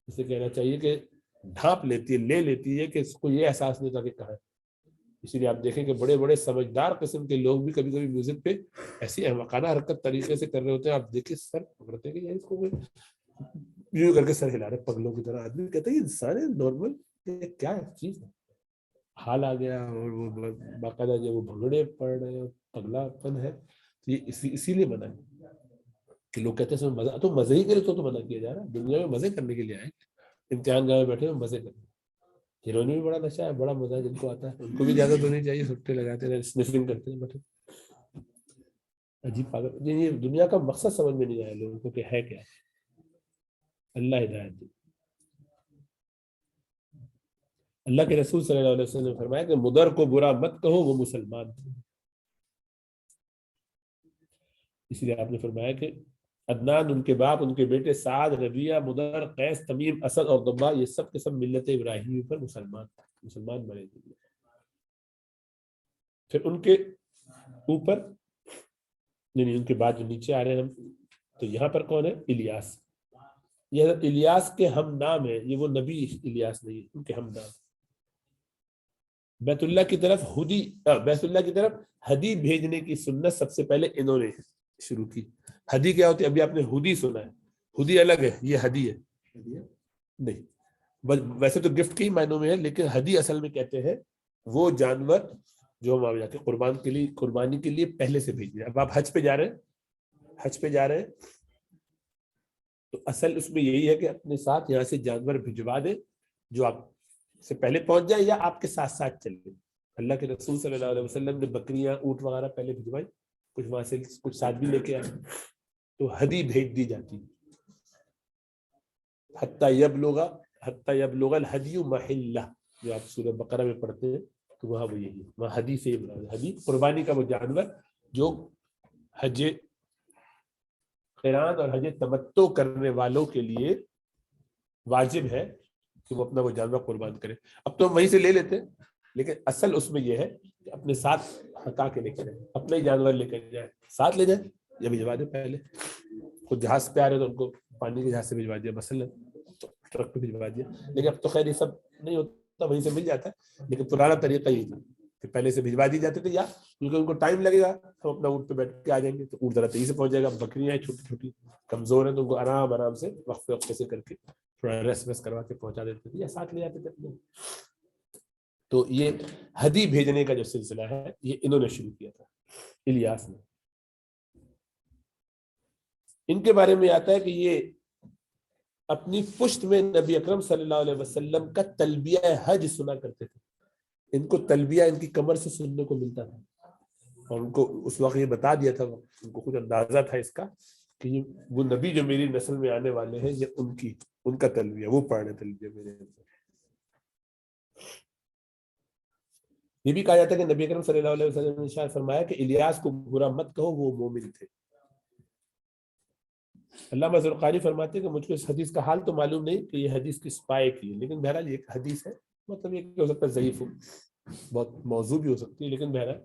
Speaker 1: اسے کہنا چاہیے کہ ڈھانپ لیتی ہے، لے لیتی ہے، کہ اس کو یہ احساس نہیں ہوتا کہ کہاں ہے. اسی لیے آپ دیکھیں کہ بڑے بڑے سمجھدار قسم کے لوگ بھی کبھی کبھی میوزک پہ ایسی احمقانہ حرکت طریقے سے کر رہے ہوتے ہیں، آپ دیکھیں سر پکڑتے ہیں کہ اس کو یوں کر کے سر ہلا رہے پگلوں کی طرح. آدمی کہتا ہے یہ انسان ہے نارمل, یہ کیا چیز ہے. حال آ گیا اور وہ باقاعدہ جو وہ بھنگڑے پڑ رہے ہیں, پگلا پن ہے. تو یہ اسی لیے منع ہے کہ لوگ کہتے ہیں مزہ, تو مزے ہی کے لیے تو منع کیا جا رہا ہے. دنیا میں مزے کرنے کے لیے آئے, امتحان گاہ میں بیٹھے ہیں مزے کرنے. ہیروئن بھی بڑا نشہ ہے, بڑا مزہ ہے جن کو آتا ہے, ان کو بھی اجازت ہونی چاہیے. سٹے لگاتے ہیں, سنفنگ کرتے ہیں بیٹھے. عجیب پاگل. یہ دنیا کا مقصد سمجھ میں نہیں آیا لوگوں کو کہ ہے کیا. اللہ ہدایت دے. اللہ کے رسول صلی اللہ علیہ وسلم نے فرمایا کہ مدر کو برا مت کہو, وہ مسلمان. اس لیے آپ نے فرمایا کہ عدنان, ان کے باپ, ان کے بیٹے سعد, ربیہ, مدر, قیس, تمیم, اسد اور ضبا, یہ سب کے سب ملت ابراہیمی پر مسلمان بنے تھے. پھر ان کے اوپر یعنی ان کے بعد جو نیچے آ رہے ہیں ہم, تو یہاں پر کون ہے؟ الیاس. یہ حضرت الیاس کے ہم نام ہے. یہ وہ نبی الیاس نہیں ہے, ان کے ہم نام. بیت اللہ کی طرف ہدی بھیجنے کی سنت سب سے پہلے انہوں نے شروع کی. ہدی کیا ہوتی ہے؟ ابھی آپ نے ہدی سنا ہے, ہدی الگ ہے, یہ ہدی ہے نہیں. ویسے تو گفٹ کے ہی معنوں میں ہے, لیکن ہدی اصل میں کہتے ہیں وہ جانور جو ہم جا کے قربانی کے لیے پہلے سے بھیج دیں. اب آپ حج پہ جا رہے ہیں تو اصل اس میں یہی ہے کہ اپنے ساتھ یہاں سے جانور بھجوا دیں جو آپ سے پہلے پہنچ جائے یا آپ کے ساتھ ساتھ چلے. اللہ کے رسول صلی اللہ علیہ وسلم نے بکریاں, اونٹ وغیرہ پہلے بھجوائی, کچھ وہاں سے کچھ ساتھ بھی لے کے آئے, تو ہدی بھیج دی جاتی. حتی یبلغ الہدی محلہ, جو آپ سورہ بقرہ میں پڑھتے ہیں, تو وہاں وہ یہی ہے. وہاں ہدی سے ہدی قربانی کا وہ جانور جو حج قران اور حج تمتع کرنے والوں کے لیے واجب ہے کہ وہ اپنا وہ جانور قربان کرے. اب تو ہم وہیں سے لے لیتے ہیں, لیکن اصل اس میں یہ ہے کہ اپنے ساتھ ہٹا کے لے کے جائیں, اپنے ہی جانور لے کر جائیں, ساتھ لے جائیں یا بھجوا دیں. پہلے خود جہاز پہ آ رہے تو ان کو پانی کے جہاز سے بھجوا دیا, مثلا ٹرک پہ بھجوا دیا. لیکن اب تو خیر یہ سب نہیں ہوتا, وہیں سے مل جاتا ہے. لیکن پرانا طریقہ یہ تھا کہ پہلے سے بھجوا دی جاتے تھے, یا کیونکہ ان کو ٹائم لگے گا, ہم اپنا اونٹ پہ بیٹھ کے آ جائیں گے تو اونٹ ذرا تیزی سے پہنچ جائے گا. بکریاں ہیں چھوٹی چھوٹی, کمزور ہیں, تو ان کو آرام سے وقفے سے کر کے تھوڑا ریسٹ کروا کے پہنچا دیتے تھے یا ساتھ لے جاتے تھے. تو یہ ہدی بھیجنے کا جو سلسلہ ہے یہ انہوں نے شروع کیا تھا, الیاس نے. ان کے بارے میں آتا ہے کہ یہ اپنی پشت میں نبی اکرم صلی اللہ علیہ وسلم کا تلبیہ حج سنا کرتے تھے. ان کو تلبیہ ان کی کمر سے سننے کو ملتا تھا, اور ان کو اس وقت یہ بتا دیا تھا, ان کو کچھ اندازہ تھا اس کا کہ وہ نبی جو میری نسل میں آنے والے ہیں یہ ان کا تلبیہ وہ پڑھ رہے تلبیہ میرے. یہ بھی کہا جاتا ہے کہ نبی اکرم صلی اللہ علیہ وسلم نے ارشاد فرمایا کہ الیاس کو برا مت کہو, وہ مومن تھے. علامہ زرقانی فرماتے ہیں کہ مجھ کو اس حدیث کا حال تو معلوم نہیں کہ یہ حدیث کس پائے کی ہے, لیکن بہرحال یہ ایک حدیث ہے, مطلب یہ کہ ہو سکتا ہے ضعیف ہو, بہت موضوع بھی ہو سکتی ہے, لیکن بہرحال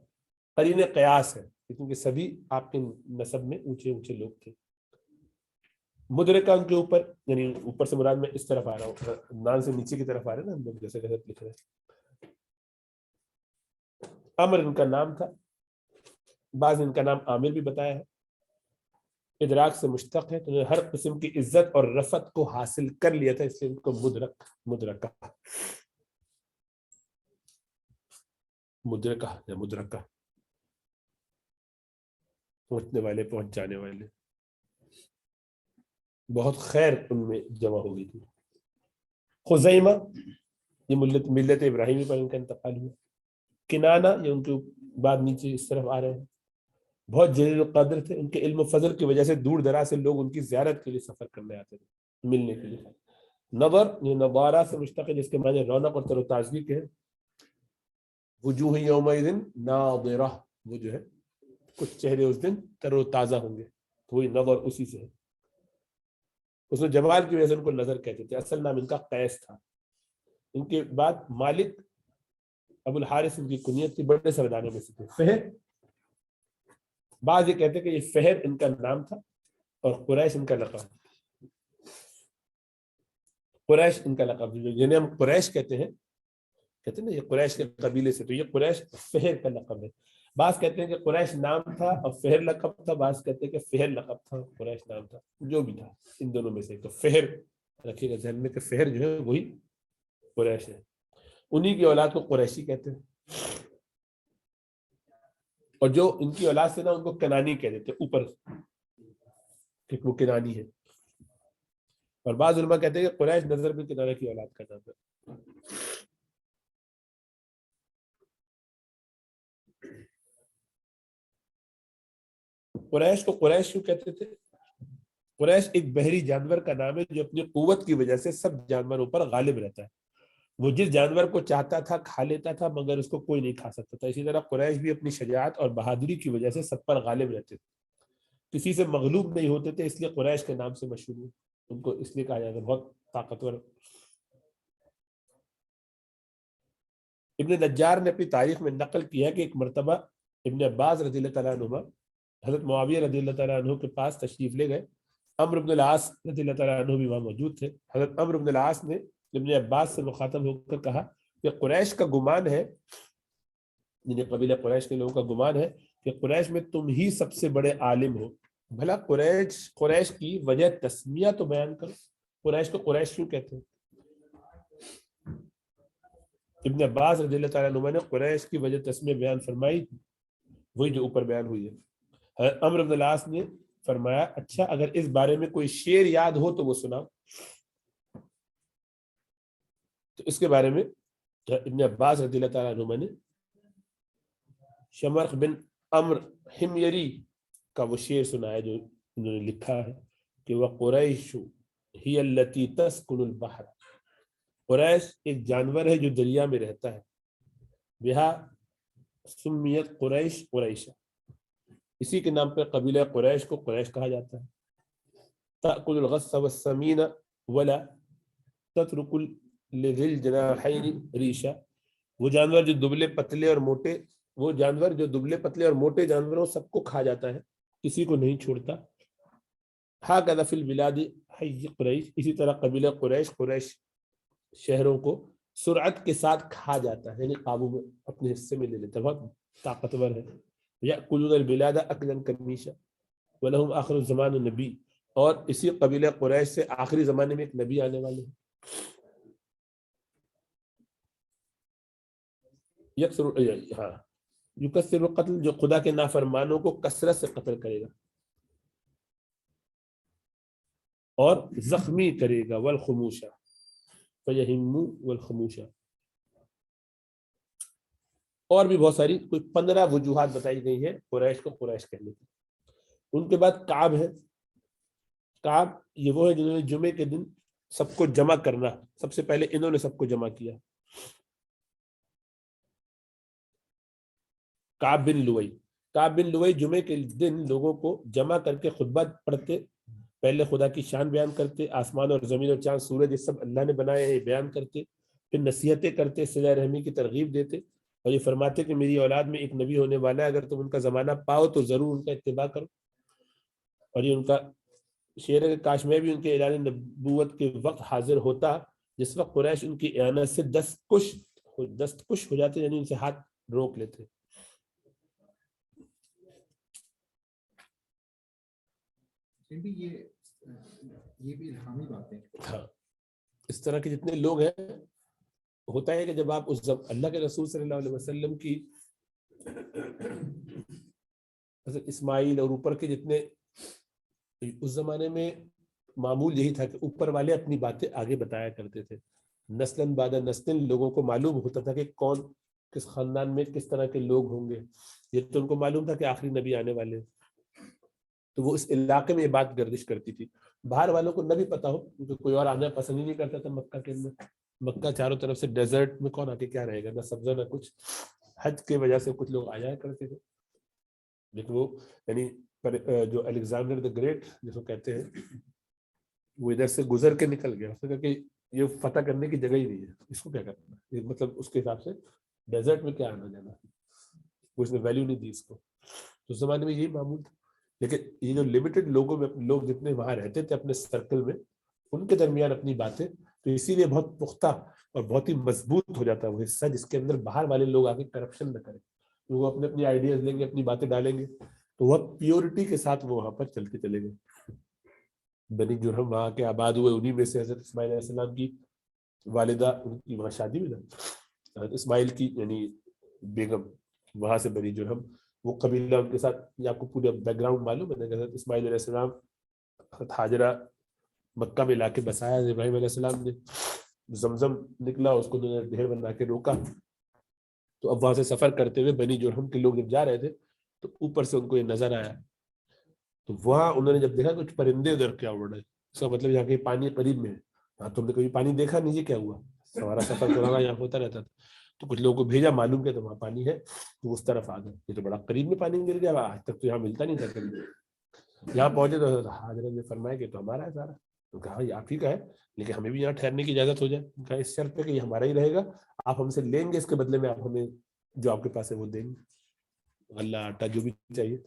Speaker 1: قرین قیاس ہے, کیونکہ سبھی آپ کے نسب میں اونچے اونچے لوگ تھے. مدرکہ ان کے اوپر, یعنی اوپر سے مراد میں اس طرف آ رہا ہوں, نان سے نیچے کی طرف آ رہے ہیں نا ہم لوگ, جیسے لکھ رہے ہیں. عمر ان کا نام تھا, بعض ان کا نام عامر بھی بتایا ہے. ادراک سے مشتق ہے, تو ہر قسم کی عزت اور رفعت کو حاصل کر لیا تھا, اس لیے ان کو مدرکہ پہنچنے والے, پہنچ جانے والے. بہت خیر ان میں جمع ہو گئی تھی. خزیمہ یہ ملت ابراہیمی پر ان کا انتقال ہوا. کنانہ یہ ان کے بعد نیچے اس طرف آ رہے ہیں. بہت جلیل القدر تھے, ان کے علم و فضل کی وجہ سے دور دراز سے لوگ ان کی زیارت کے لیے سفر کرنے آتے تھے, ملنے کے لیے. نظر یہ نظارہ سے مشتق ہے, جس کے معنی رونق اور تر و تازگی کے ہیں. وجوہ یومئذ ناظرہ, وہ جو ہے کچھ چہرے اس دن تر و تازہ ہوں گے, تو وہی نظر اسی سے ہے. اس میں جمال کی وجہ سے ان کو نظر کہتے تھے. اصل نام ان کا قیس تھا. ان کے بعد مالک ابو الحارث ان کی کنیت تھی, بڑے سرداروں میں سے تھے. فہر, بعض یہ کہتے کہ یہ فہر ان کا نام تھا اور قریش ان کا لقب. قریش ان کا لقب, جنہیں ہم قریش کہتے ہیں نا, یہ قریش کے قبیلے سے, تو یہ قریش فہر کا لقب ہے. بعض کہتے ہیں کہ قریش نام تھا اور فہر لقب تھا، بعض کہتے ہیں کہ فہر لقب تھا قریش نام تھا، جو بھی تھا ان دونوں میں سے تو فہر رکھیے گا ذہن میں کہ فہر جو ہے وہی قریش ہے، انہی کی اولاد کو قریشی کہتے ہیں، اور جو ان کی اولاد سے نا ان کو کنانی کہہ دیتے اوپر کہ وہ کنانی ہے، اور بعض علماء کہتے ہیں کہ قریش نظر بن کنانہ کی اولاد کا نام ہے۔ قریش کو قریش کیوں کہتے تھے؟ قریش ایک بحری جانور کا نام ہے جو اپنی قوت کی وجہ سے سب جانوروں پر غالب رہتا ہے، وہ جس جانور کو چاہتا تھا کھا لیتا تھا مگر اس کو کوئی نہیں کھا سکتا تھا۔ اسی طرح قریش بھی اپنی شجاعت اور بہادری کی وجہ سے سب پر غالب رہتے تھے، کسی سے مغلوب نہیں ہوتے تھے، اس لیے قریش کے نام سے مشہور ہوئے، ان کو اس لیے کہا جاتا ہے بہت طاقتور۔ ابن نجار نے اپنی تاریخ میں نقل کیا کہ ایک مرتبہ ابن عباس رضی اللہ تعالیٰ عنہ حضرت معاویہ رضی اللہ تعالیٰ عنہ کے پاس تشریف لے گئے، عمرو بن العاص رضی اللہ تعالیٰ عنہ بھی وہاں موجود تھے۔ حضرت عمرو بن العاص نے ابن عباس سے مخاطب ہو کر کہا کہ قریش کا گمان ہے، یعنی قبیلہ قریش کے لوگوں کا گمان ہے کہ قریش میں تم ہی سب سے بڑے عالم ہو، بھلا قریش کی وجہ تسمیہ تو بیان کرو، قریش کو قریش کیوں کہتے ہیں؟ ابن عباس رضی اللہ تعالیٰ عنہ نے قریش کی وجہ تسمیہ بیان فرمائی، وہی جو اوپر بیان ہوئی ہے۔ حضرت عمرو بن العاص نے فرمایا اچھا اگر اس بارے میں کوئی شعر یاد ہو تو وہ سناؤ، تو اس کے بارے میں ابن عباس رضی اللہ تعالیٰ عنہ نے شمرخ بن عمر حميري کا وہ شعر سنایا جو انہوں نے لکھا ہے کہ وَقُرَيْشُ هِيَ الَّتِي تَسْكُنُ الْبَحْرَ، قریش ایک جانور ہے جو دریا میں رہتا ہے، بِهَا سُمِّيَتْ قُرَيْشُ قُرَيْشًا، اسی کے نام پر قبیلہ قریش کو قریش کہا جاتا ہے۔ تأكل الغث والسمين ولا تترك لذي الجناحين ريشا، وہ جانور جو دبلے پتلے اور موٹے، وہ جانور جو دبلے پتلے اور موٹے جانوروں سب کو کھا جاتا ہے، کسی کو نہیں چھوڑتا۔ هكذا في البلاد حي قریش، اسی طرح قبیلہ قریش شہروں کو سرعت کے ساتھ کھا جاتا ہے، یعنی قابو میں اپنے حصے میں لے لیتا ہے، بہت طاقتور ہے۔ یأکلون البلاد اکلا کمیشا ولہم آخر الزمان النبی، اور اسی قبیلہ قریش سے آخری زمانے میں ایک نبی آنے والے ہیں۔ یکثر القتل، جو خدا کے نافرمانوں کو کثرت سے قتل کرے گا اور زخمی کرے گا، والخموشہ فیہم والخموشہ، اور بھی بہت ساری کوئی 15 وجوہات بتائی گئی ہیں قریش کو قریش کہنے کی۔ ان کے بعد کعب ہے، کعب یہ وہ ہے جنہوں نے جمعے کے دن سب کو جمع کرنا، سب سے پہلے انہوں نے سب کو جمع کیا۔ کعب بن لوئی جمعے کے دن لوگوں کو جمع کر کے خطبہ پڑھتے، پہلے خدا کی شان بیان کرتے، آسمان اور زمین اور چاند سورج یہ سب اللہ نے بنائے ہیں بیان کرتے، پھر نصیحتیں کرتے، صلہ رحمی کی ترغیب دیتے، اور یہ فرماتے کہ میری اولاد میں ایک نبی ہونے والا ہے، اگر تم ان کا زمانہ پاؤ تو ضرور ان کا اتباع کرو۔ اور یہ ان کا شعر ہے کہ کاش میں بھی ان کے اعلان نبوت کے وقت حاضر ہوتا جس وقت قریش ان کی اعانت سے دستکش ہو جاتے، یعنی ان سے ہاتھ روک لیتے۔
Speaker 2: یہ بھی الہامی بات ہے۔
Speaker 1: ہاں، اس طرح کے جتنے لوگ ہیں، ہوتا ہے کہ جب آپ اس اللہ کے رسول صلی اللہ علیہ وسلم کی حضرت اسماعیل اور اوپر کے جتنے، اس زمانے میں معمول یہی تھا کہ اوپر والے اپنی باتیں آگے بتایا کرتے تھے، نسلاً بعد نسلاً لوگوں کو معلوم ہوتا تھا کہ کون کس خاندان میں کس طرح کے لوگ ہوں گے، یہ تو ان کو معلوم تھا کہ آخری نبی آنے والے، تو وہ اس علاقے میں یہ بات گردش کرتی تھی۔ باہر والوں کو نہ بھی پتا ہو کیونکہ کوئی اور آنا پسند ہی نہیں کرتا تھا مکہ کے اندر، مکہ چاروں طرف سے ڈیزرٹ میں کون آ کے کیا رہے گا، نہ سبزہ نہ کچھ، حج کی وجہ سے کچھ لوگ آ جایا کرتے تھے، لیکن وہ یعنی جو الیگزینڈر دی گریٹ جس کو کہتے ہیں وہ ادھر سے گزر کے نکل گیا، اس نے کہا کہ یہ فتح کرنے کی جگہ ہی نہیں ہے، اس کو کیا کرنا ہے، مطلب اس کے حساب سے ڈیزرٹ میں کیا آنا جانا، وہ اس نے ویلیو نہیں دی اس کو، اس زمانے میں یہی معمول تھا۔ لیکن یہ جو لمیٹڈ لوگوں میں لوگ جتنے وہاں رہتے تھے اپنے سرکل میں، ان کے درمیان اپنی باتیں، تو اسی لیے بہت پختہ اور بہت ہی مضبوط ہو جاتا ہے وہ حصہ جس کے اندر باہر والے لوگ آگے کرپشن نہ کریں، وہ اپنے اپنی آئیڈیاز لیں گے، اپنی باتیں ڈالیں گے، تو وہ پیورٹی کے ساتھ وہ وہاں پر چلتے چلے گئے۔ بنی جرہم وہاں کے آباد ہوئے، انہی میں سے حضرت اسماعیل علیہ السلام کی والدہ، ان کی وہاں شادی ہوئی نا حضرت اسماعیل کی یعنی بیگم، وہاں سے بنی جرہم وہ قبیلہ ان کے ساتھ۔ یہ آپ کو پورا بیک گراؤنڈ معلوم ہے کہ حضرت اسماعیل علیہ السلام حضرت ہاجرہ مکہ میں لا کے بسایا، ابراہیم علیہ السلام نے زمزم نکلا، اس کو ڈھیر بنا کے روکا، تو اب وہاں سے سفر کرتے ہوئے بنی جرہم کے لوگ جب جا رہے تھے تو اوپر سے ان کو یہ نظر آیا، تو وہاں انہوں نے جب دیکھا کچھ پرندے ادھر کیا اڑ رہے، اس کا مطلب یہاں کے پانی قریب میں ہے، ہاں تم نے کبھی پانی دیکھا نہیں، یہ کیا ہوا؟ ہمارا سفر پرانا یہاں ہوتا رہتا تھا، تو کچھ لوگوں کو بھیجا معلوم کیا تو وہاں پانی ہے، تو اس طرف آ گئے، یہ تو بڑا قریب میں پانی مل گیا، آج تک تو یہاں ملتا نہیں تھا کبھی۔ یہاں پہنچے تو حضرت نے فرمایا کہ تو ہمارا ہے سارا، تو کہا یہ آپ ہی کا ہے لیکن ہمیں بھی یہاں ٹھہرنے کی اجازت ہو جائے، کہا اس شرط پہ کہ یہ ہمارا ہی رہے گا، آپ ہم سے لیں گے، اس کے بدلے میں آپ ہمیں جو آپ کے پاس ہے وہ دیں گے، غلہ آٹا جو بھی چاہیے۔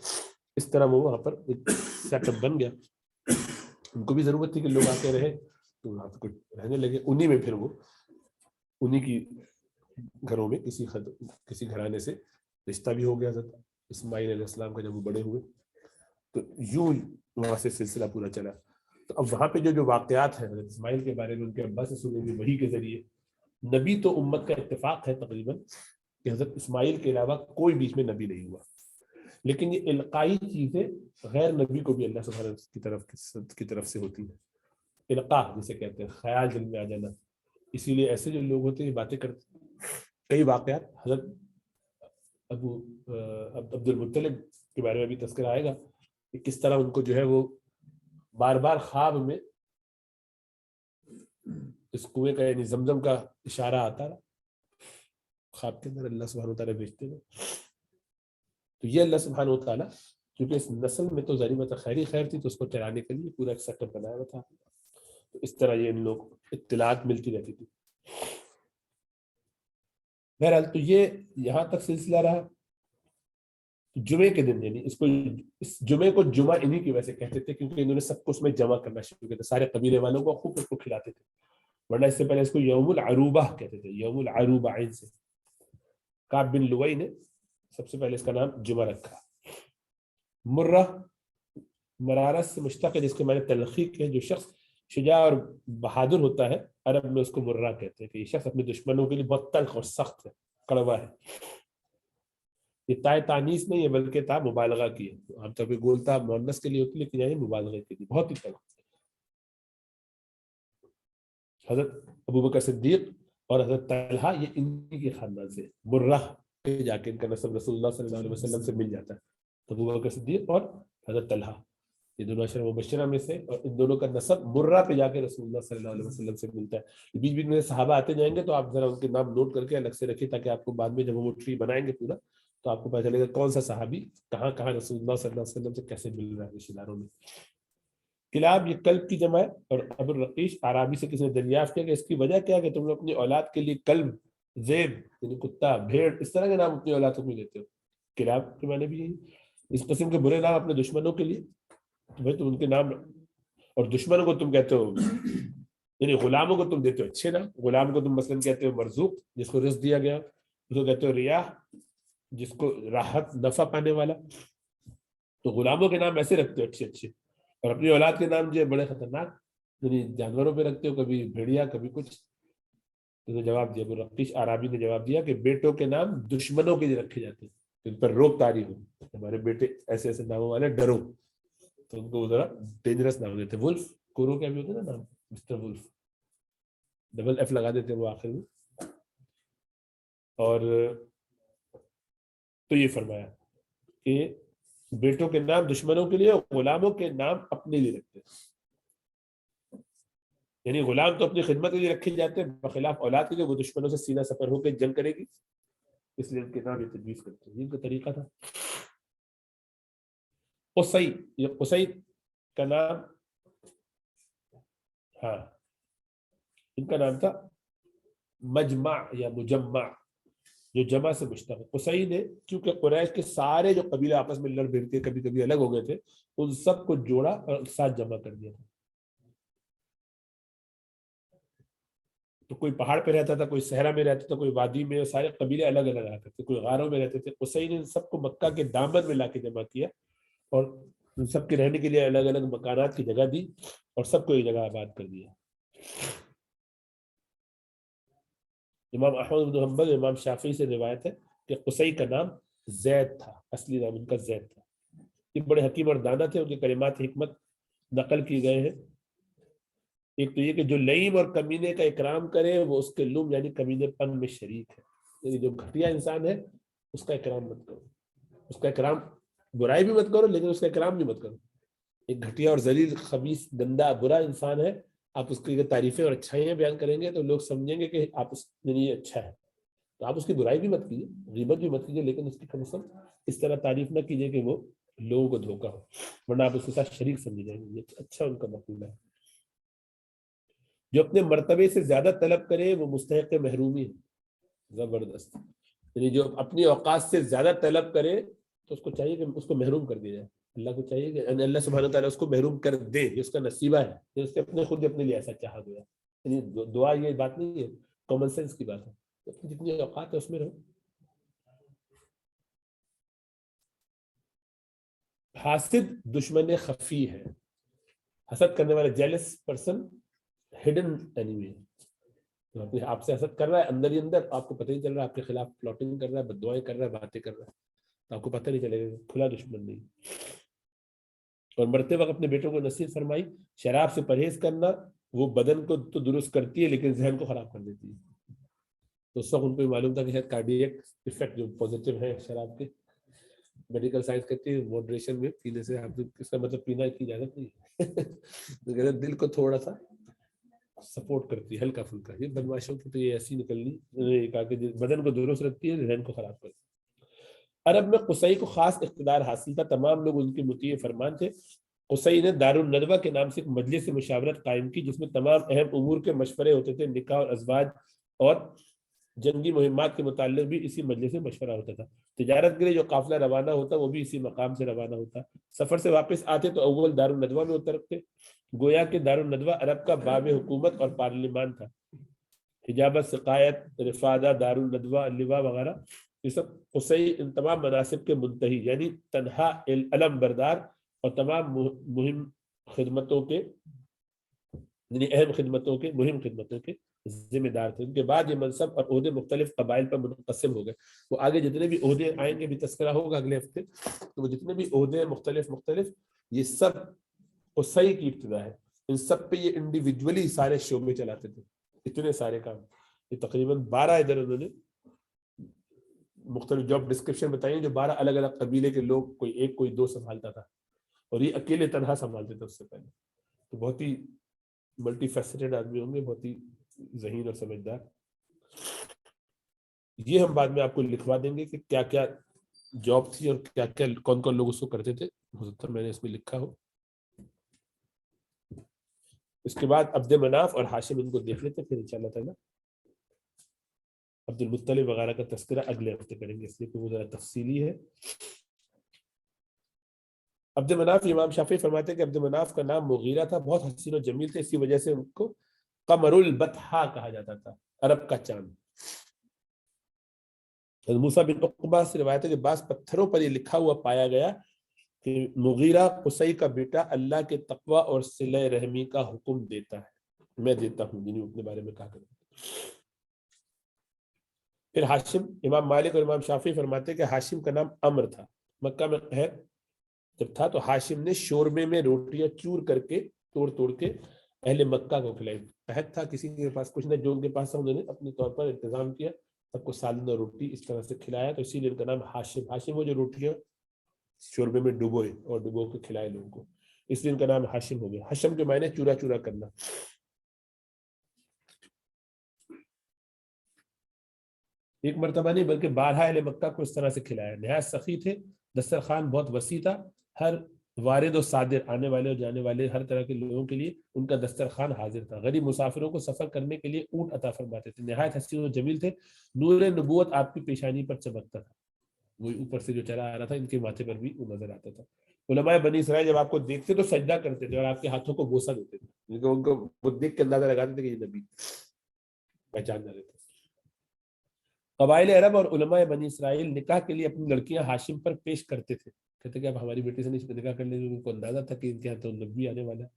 Speaker 1: اس طرح وہ وہاں پر ایک سیٹ اپ بن گیا، ان کو بھی ضرورت تھی کہ لوگ آتے رہے، تو وہاں پہ کچھ رہنے لگے، انہی میں پھر وہ انہی کی گھروں میں کسی گھرانے سے رشتہ بھی ہو گیا حضرت اسماعیل علیہ السلام کا جب وہ بڑے ہوئے، تو یوں وہاں سے سلسلہ پورا چلا۔ تو اب وہاں پہ جو واقعات ہیں حضرت اسماعیل کے بارے میں ان کے ابا سے سنے ہوئے وحی کے ذریعے، نبی تو امت کا اتفاق ہے تقریباً کہ حضرت اسماعیل کے علاوہ کوئی بیچ میں نبی نہیں ہوا، لیکن یہ القائی چیزیں غیر نبی کو بھی اللہ سبحانہ کی طرف سے ہوتی ہیں، القاء جسے کہتے ہیں، خیال دل میں آ جانا، اسی لیے ایسے جو لوگ ہوتے ہیں یہ باتیں کرتے ہیں۔ کئی واقعات حضرت عبد المطلب کے بارے میں بھی تذکرہ آئے گا کہ کس طرح ان کو جو ہے وہ بار بار خواب میں اس کنویں کا یعنی زمزم کا اشارہ آتا رہا، خواب کے اندر اللہ سبحانہ وتعالیٰ بھیجتے ہیں۔ تو یہ اللہ سبحانہ وتعالیٰ کیونکہ اس نسل میں تو ظاہری بات خیر ہی خیر تھی، تو اس کو چلانے کے لیے پورا ایک سیٹ اپ بنایا ہوا تھا، تو اس طرح یہ ان لوگ اطلاعات ملتی رہتی تھی۔ بہرحال تو یہ یہاں تک سلسلہ رہا۔ جمعے کے دن یعنی اس جمعے کو جمعہ انہی کی وجہ سے کہتے تھے کیونکہ انہوں نے سب کو اس میں جمع کرنا شروع کیا تھا، سارے قبیلے والوں کو خوب اس کو کھلاتے تھے، ورنہ اس سے پہلے اس کو یوم العروبہ کہتے تھے، یوم العروبہ عین سے۔ کعب بن لوئی نے سب سے پہلے اس کا نام جمعہ رکھا۔ مرہ مرارت سے مشتق ہے، جس کے معنی تلخیق ہے، جو شخص شجاع اور بہادر ہوتا ہے عرب میں اس کو مرہ کہتے ہیں، کہ یہ شخص اپنے دشمنوں کے لیے بہت تلخ اور سخت ہے، کڑوا ہے۔ یہ تائے تانیث نہیں ہے بلکہ تا مبالغہ کی ہے، عام طور پہ گولتا مؤنث کے لیے ہوتی ہے لیکن یہاں مبالغہ کے لیے بہت ہی تلخ۔ حضرت ابوبکر صدیق اور حضرت طلحہ یہ انہی کے خاندان سے، مرہ پہ جا کے ان کا نسب رسول اللہ صلی اللہ علیہ وسلم سے مل جاتا ہے، ابوبکر صدیق اور حضرت طلحہ یہ دونوں عشرہ مبشرہ میں سے، اور ان دونوں کا نسب مرہ پہ جا کے رسول اللہ صلی اللہ علیہ وسلم سے ملتا ہے۔ بیچ بیچ میں صحابہ آتے جائیں گے تو آپ ذرا ان کے نام نوٹ کر کے الگ سے رکھیں تاکہ آپ کو بعد میں جب وہ ٹری بنائیں گے پورا تو آپ کو پتہ چلے گا کون سا صحابی کہاں کہاں رسول اللہ صلی اللہ علیہ وسلم سے کیسے مل رہا ہے رشتہ داروں میں۔ کلاب یہ کلب کی جمع ہے، اور ابو الرقیش عربی سے کسی نے دریافت کیا کہ اس کی وجہ کیا ہے کہ تم لوگ اپنی اولاد کے لیے کلب، زیب یعنی کتا، بھیڑ اس طرح کے نام اپنی اولاد کو دیتے ہو۔ کلاب کے معنی بھی یہی، اس قسم کے برے نام اپنے دشمنوں کے لیے، بھائی تم ان کے نام، اور دشمنوں کو تم کہتے ہو یعنی غلاموں کو تم دیتے ہو اچھے نام، غلام کو تم مثلا کہتے ہو مرزوق جس کو رزق دیا گیا، اس کو کہتے ہو ریاح جس کو راحت نفع پانے والا، تو غلاموں کے نام ایسے رکھتے ہو اچھے اچھے، اور اپنی اولاد کے نام جو ہے بڑے خطرناک یعنی جانوروں پہ رکھتے ہو، کبھی بھیڑیا کبھی کچھ۔ تو جواب دیا ابو الرقیش عربی نے جواب دیا کہ بیٹوں کے نام دشمنوں کے لیے رکھے جاتے ہیں، ان پر روک طاری ہو، ہمارے بیٹے ایسے ایسے ناموں والے ڈرو، تو ان کو ذرا ڈینجرس نام دیتے۔ ولف کورو کیا بھی ہوتا ہے نا نام، مسٹر ولف، ڈبل ایف لگا دیتے وہ آخر میں۔ اور تو یہ فرمایا کہ بیٹوں کے نام دشمنوں کے لیے، غلاموں کے نام اپنے لیے رکھتے ہیں، یعنی غلام تو اپنی خدمت کے لیے رکھے جاتے ہیں بخلاف اولاد کے، وہ دشمنوں سے سینہ سفر ہو کے جنگ کرے گی، اس لیے ان کے نام یہ تجویز کرتے ہیں، ان کا طریقہ تھا۔ قصی، یہ قصی کا نام، ہاں ان کا نام تھا مجمع یا مجمع، جو جمع سے مشتق ہے۔ قصی نے کیونکہ قریش کے سارے جو قبیلے آپس میں لڑ بھڑ کے کبھی کبھی الگ ہو گئے تھے، ان سب کو جوڑا اور ساتھ جمع کر دیا تھا، تو کوئی پہاڑ پہ رہتا تھا، کوئی صحرا میں رہتا تھا، کوئی وادی میں، سارے قبیلے الگ الگ رہتے تھے، کوئی غاروں میں رہتے تھے. قصی نے سب کو مکہ کے دامن میں لا کے جمع کیا اور ان سب کے رہنے کے لیے الگ الگ مکانات کی جگہ دی اور سب کو ایک جگہ آباد کر دیا. امام احمد بن حنبل، امام شافعی سے روایت ہے کہ قصی کا نام زید تھا، اصلی نام ان کا زید تھا. یہ بڑے حکیم اور دانا تھے، ان کے کلمات حکمت نقل کی گئے ہیں. ایک تو یہ کہ جو لئیم اور کمینے کا اکرام کرے وہ اس کے لم یعنی کمینے پن میں شریک ہے. یعنی جو گھٹیا انسان ہے اس کا اکرام مت کرو، اس کا اکرام، برائی بھی مت کرو لیکن اس کا اکرام بھی مت کرو. ایک گھٹیا اور ذلیل خبیث گندا برا انسان ہے، آپ اس کی تعریفیں اور اچھائیاں بیان کریں گے تو لوگ سمجھیں گے کہ آپ اس کے لیے اچھا ہے. تو آپ اس کی برائی بھی مت کیجیے، غیبت بھی مت کیجیے، لیکن اس کی کم از کم اس طرح تعریف نہ کیجیے کہ وہ لوگوں کو دھوکہ ہو، ورنہ آپ اس کے ساتھ شریک سمجھے جائیں گے. یہ اچھا ان کا مقولہ ہے. جو اپنے مرتبے سے زیادہ طلب کرے وہ مستحق محرومی ہے. زبردست. یعنی جو اپنی اوقات سے زیادہ طلب کرے تو اس کو چاہیے کہ اس کو محروم کر دیا جائے. اللہ کو چاہیے کہ اللہ سبحانہ تعالیٰ اس کو محروم کر دے، یہ اس کا نصیبہ ہے، یہ اس کے اپنے خود اپنے لیے ایسا چاہا گیا. یعنی دعا یہ بات نہیں ہے، کامن سینس کی بات ہے. جتنی اوقات ہے اس میں رہو. حاسد دشمن خفی ہے. حسد کرنے والے جیلس پرسن ہڈن اینیمی ہے. آپ سے حسد کر رہا ہے اندر ہی اندر، آپ کو پتہ نہیں چل رہا، آپ کے خلاف پلاٹنگ کر رہا ہے، بددعائیں کر رہا ہے، باتیں کر رہا ہے، تو آپ کو پتہ نہیں چلے گا. کھلا دشمن نہیں. اور مرتے وقت اپنے بیٹوں کو نصیحت فرمائی شراب سے پرہیز کرنا، وہ بدن کو تو درست کرتی ہے لیکن ذہن کو خراب کر دیتی ہے. تو اس وقت ان کو معلوم تھا کہ شاید کارڈیک ایفیکٹ جو پازیٹیو ہے شراب کے، میڈیکل سائنس کہتی ہے ماڈریشن میں پینے سے، آپ اس کا مطلب پینا کی اجازت نہیں ہے. دل کو تھوڑا سا سپورٹ کرتی ہے، ہلکا پھلکا. یہ بدماشوں کی تو یہ ایسی نکلنی کہا کہ بدن کو درست رکھتی ہے، ذہن کو خراب کرتی ہے. عرب میں قصی کو خاص اقتدار حاصل تھا، تمام لوگ ان کے مطیع فرمان تھے. قصی نے دارالندوہ کے نام سے ایک مجلس مشاورت قائم کی جس میں تمام اہم امور کے مشورے ہوتے تھے. نکاح اور ازواج اور جنگی مہمات کے متعلق بھی اسی مجلس میں مشورہ ہوتا تھا. تجارت کے لیے جو قافلہ روانہ ہوتا وہ بھی اسی مقام سے روانہ ہوتا. سفر سے واپس آتے تو اول دارالندوہ میں اترتے. گویا کہ دارالندوہ عرب کا باب حکومت اور پارلیمان تھا. حجابت، سقایت، رفادہ، دارالندوہ، لوا وغیرہ یہ سب قصی ان تمام مناصب کے منتہی یعنی تنہا علم بردار اور تمام مہم خدمتوں کے یعنی اہم خدمتوں کے مہم خدمتوں کے ذمہ دار تھے. ان کے بعد یہ منصب اور عہدے مختلف قبائل پر منقسم ہو گئے. وہ آگے جتنے بھی عہدے آئیں گے بھی تذکرہ ہوگا اگلے ہفتے، تو وہ جتنے بھی عہدے مختلف یہ سب قصی کی ابتدا ہے. ان سب پہ یہ انڈیویجولی سارے شعبے چلاتے تھے، اتنے سارے کام. یہ تقریباً 12 ادھر انہوں نے مختلف جاب ڈسکرپشن بتائی جو 12 الگ الگ قبیلے کے لوگ، کوئی ایک کوئی دو سنبھالتا تھا اور یہ اکیلے تنہا سنبھالتے تھے اس سے پہلے. تو بہت ہی ملٹی فیسٹڈ آدمی ہوں گے، بہت ہی ذہین اور سمجھدار. یہ ہم بعد میں آپ کو لکھوا دیں گے کہ کیا کیا جاب تھی اور کیا کیا کون کون لوگ اس کو کرتے تھے. ہو سکتا ہے میں نے اس میں لکھا ہو. اس کے بعد عبد مناف اور ہاشم ان کو دیکھ لیتے، پھر انشاءاللہ تعالیٰ عبد المطلب وغیرہ کا تذکرہ اگلے ہفتے کریں گے، اس لیے کہ وہ ذرا تفصیلی ہے. عبد مناف، امام شافعی فرماتے ہیں کہ عبد مناف کا نام مغیرہ تھا، بہت حسین و جمیل تھے، اسی وجہ سے ان کو قمر البطحا کہا جاتا تھا، عرب کا چاند. موسیٰ بن عقبہ سے روایت ہے کہ بعض پتھروں پر یہ لکھا ہوا پایا گیا کہ مغیرہ قصی کا بیٹا اللہ کے تقوی اور صلہ رحمی کا حکم دیتا ہے، میں دیتا ہوں، جنہیں اپنے بارے میں کہا کرتے. پھر ہاشم، امام مالک اور امام شافعی فرماتے ہیں کہ ہاشم کا نام عمر تھا. مکہ میں قحط جب تھا تو ہاشم نے شوربے میں روٹیاں چور کر کے توڑ کے اہل مکہ کو کھلائی. قحط تھا، کسی کے پاس کچھ نہ، جو ان کے پاس انہوں نے اپنے طور پر انتظام کیا، سب کو سالن اور روٹی اس طرح سے کھلایا، تو اسی لیے ان کا نام ہاشم. ہاشم وہ جو روٹیاں شوربے میں ڈبوئے اور ڈبو کے کھلائے لوگوں کو، اس لیے ان کا نام ہاشم ہو گیا. ہشم کے معنی چورا چورا کرنا. ایک مرتبہ نہیں بلکہ 12 اہل مکہ کو اس طرح سے کھلایا. نہایت سخی تھے، دسترخوان بہت وسیع تھا، ہر وارد و صادر، آنے والے اور جانے والے ہر طرح کے لوگوں کے لیے ان کا دسترخوان حاضر تھا. غریب مسافروں کو سفر کرنے کے لیے اونٹ عطا فرماتے تھے. نہایت حسین و جمیل تھے، نور نبوت آپ کی پیشانی پر چمکتا تھا. وہی اوپر سے جو چلا آ رہا تھا ان کے ماتھے پر بھی وہ نظر آتا تھا. علماء بنی اسرائیل جب آپ کو دیکھتے تو سجدہ کرتے تھے اور آپ کے ہاتھوں کو بوسہ دیتے تھے، ان کو وہ دیکھ کے اندازہ لگاتے تھے کہ یہ نبی. پہچان نہ لیتے. قبائل عرب اور علماء بنی اسرائیل نکاح کے لیے اپنی لڑکیاں ہاشم پر پیش کرتے تھے. کہتے کہ اب ہماری بیٹی سے نہیں نکاح کر لیں گے، ان کو اندازہ تھا کہ ان کے یہاں تو نبی آنے والا ہے.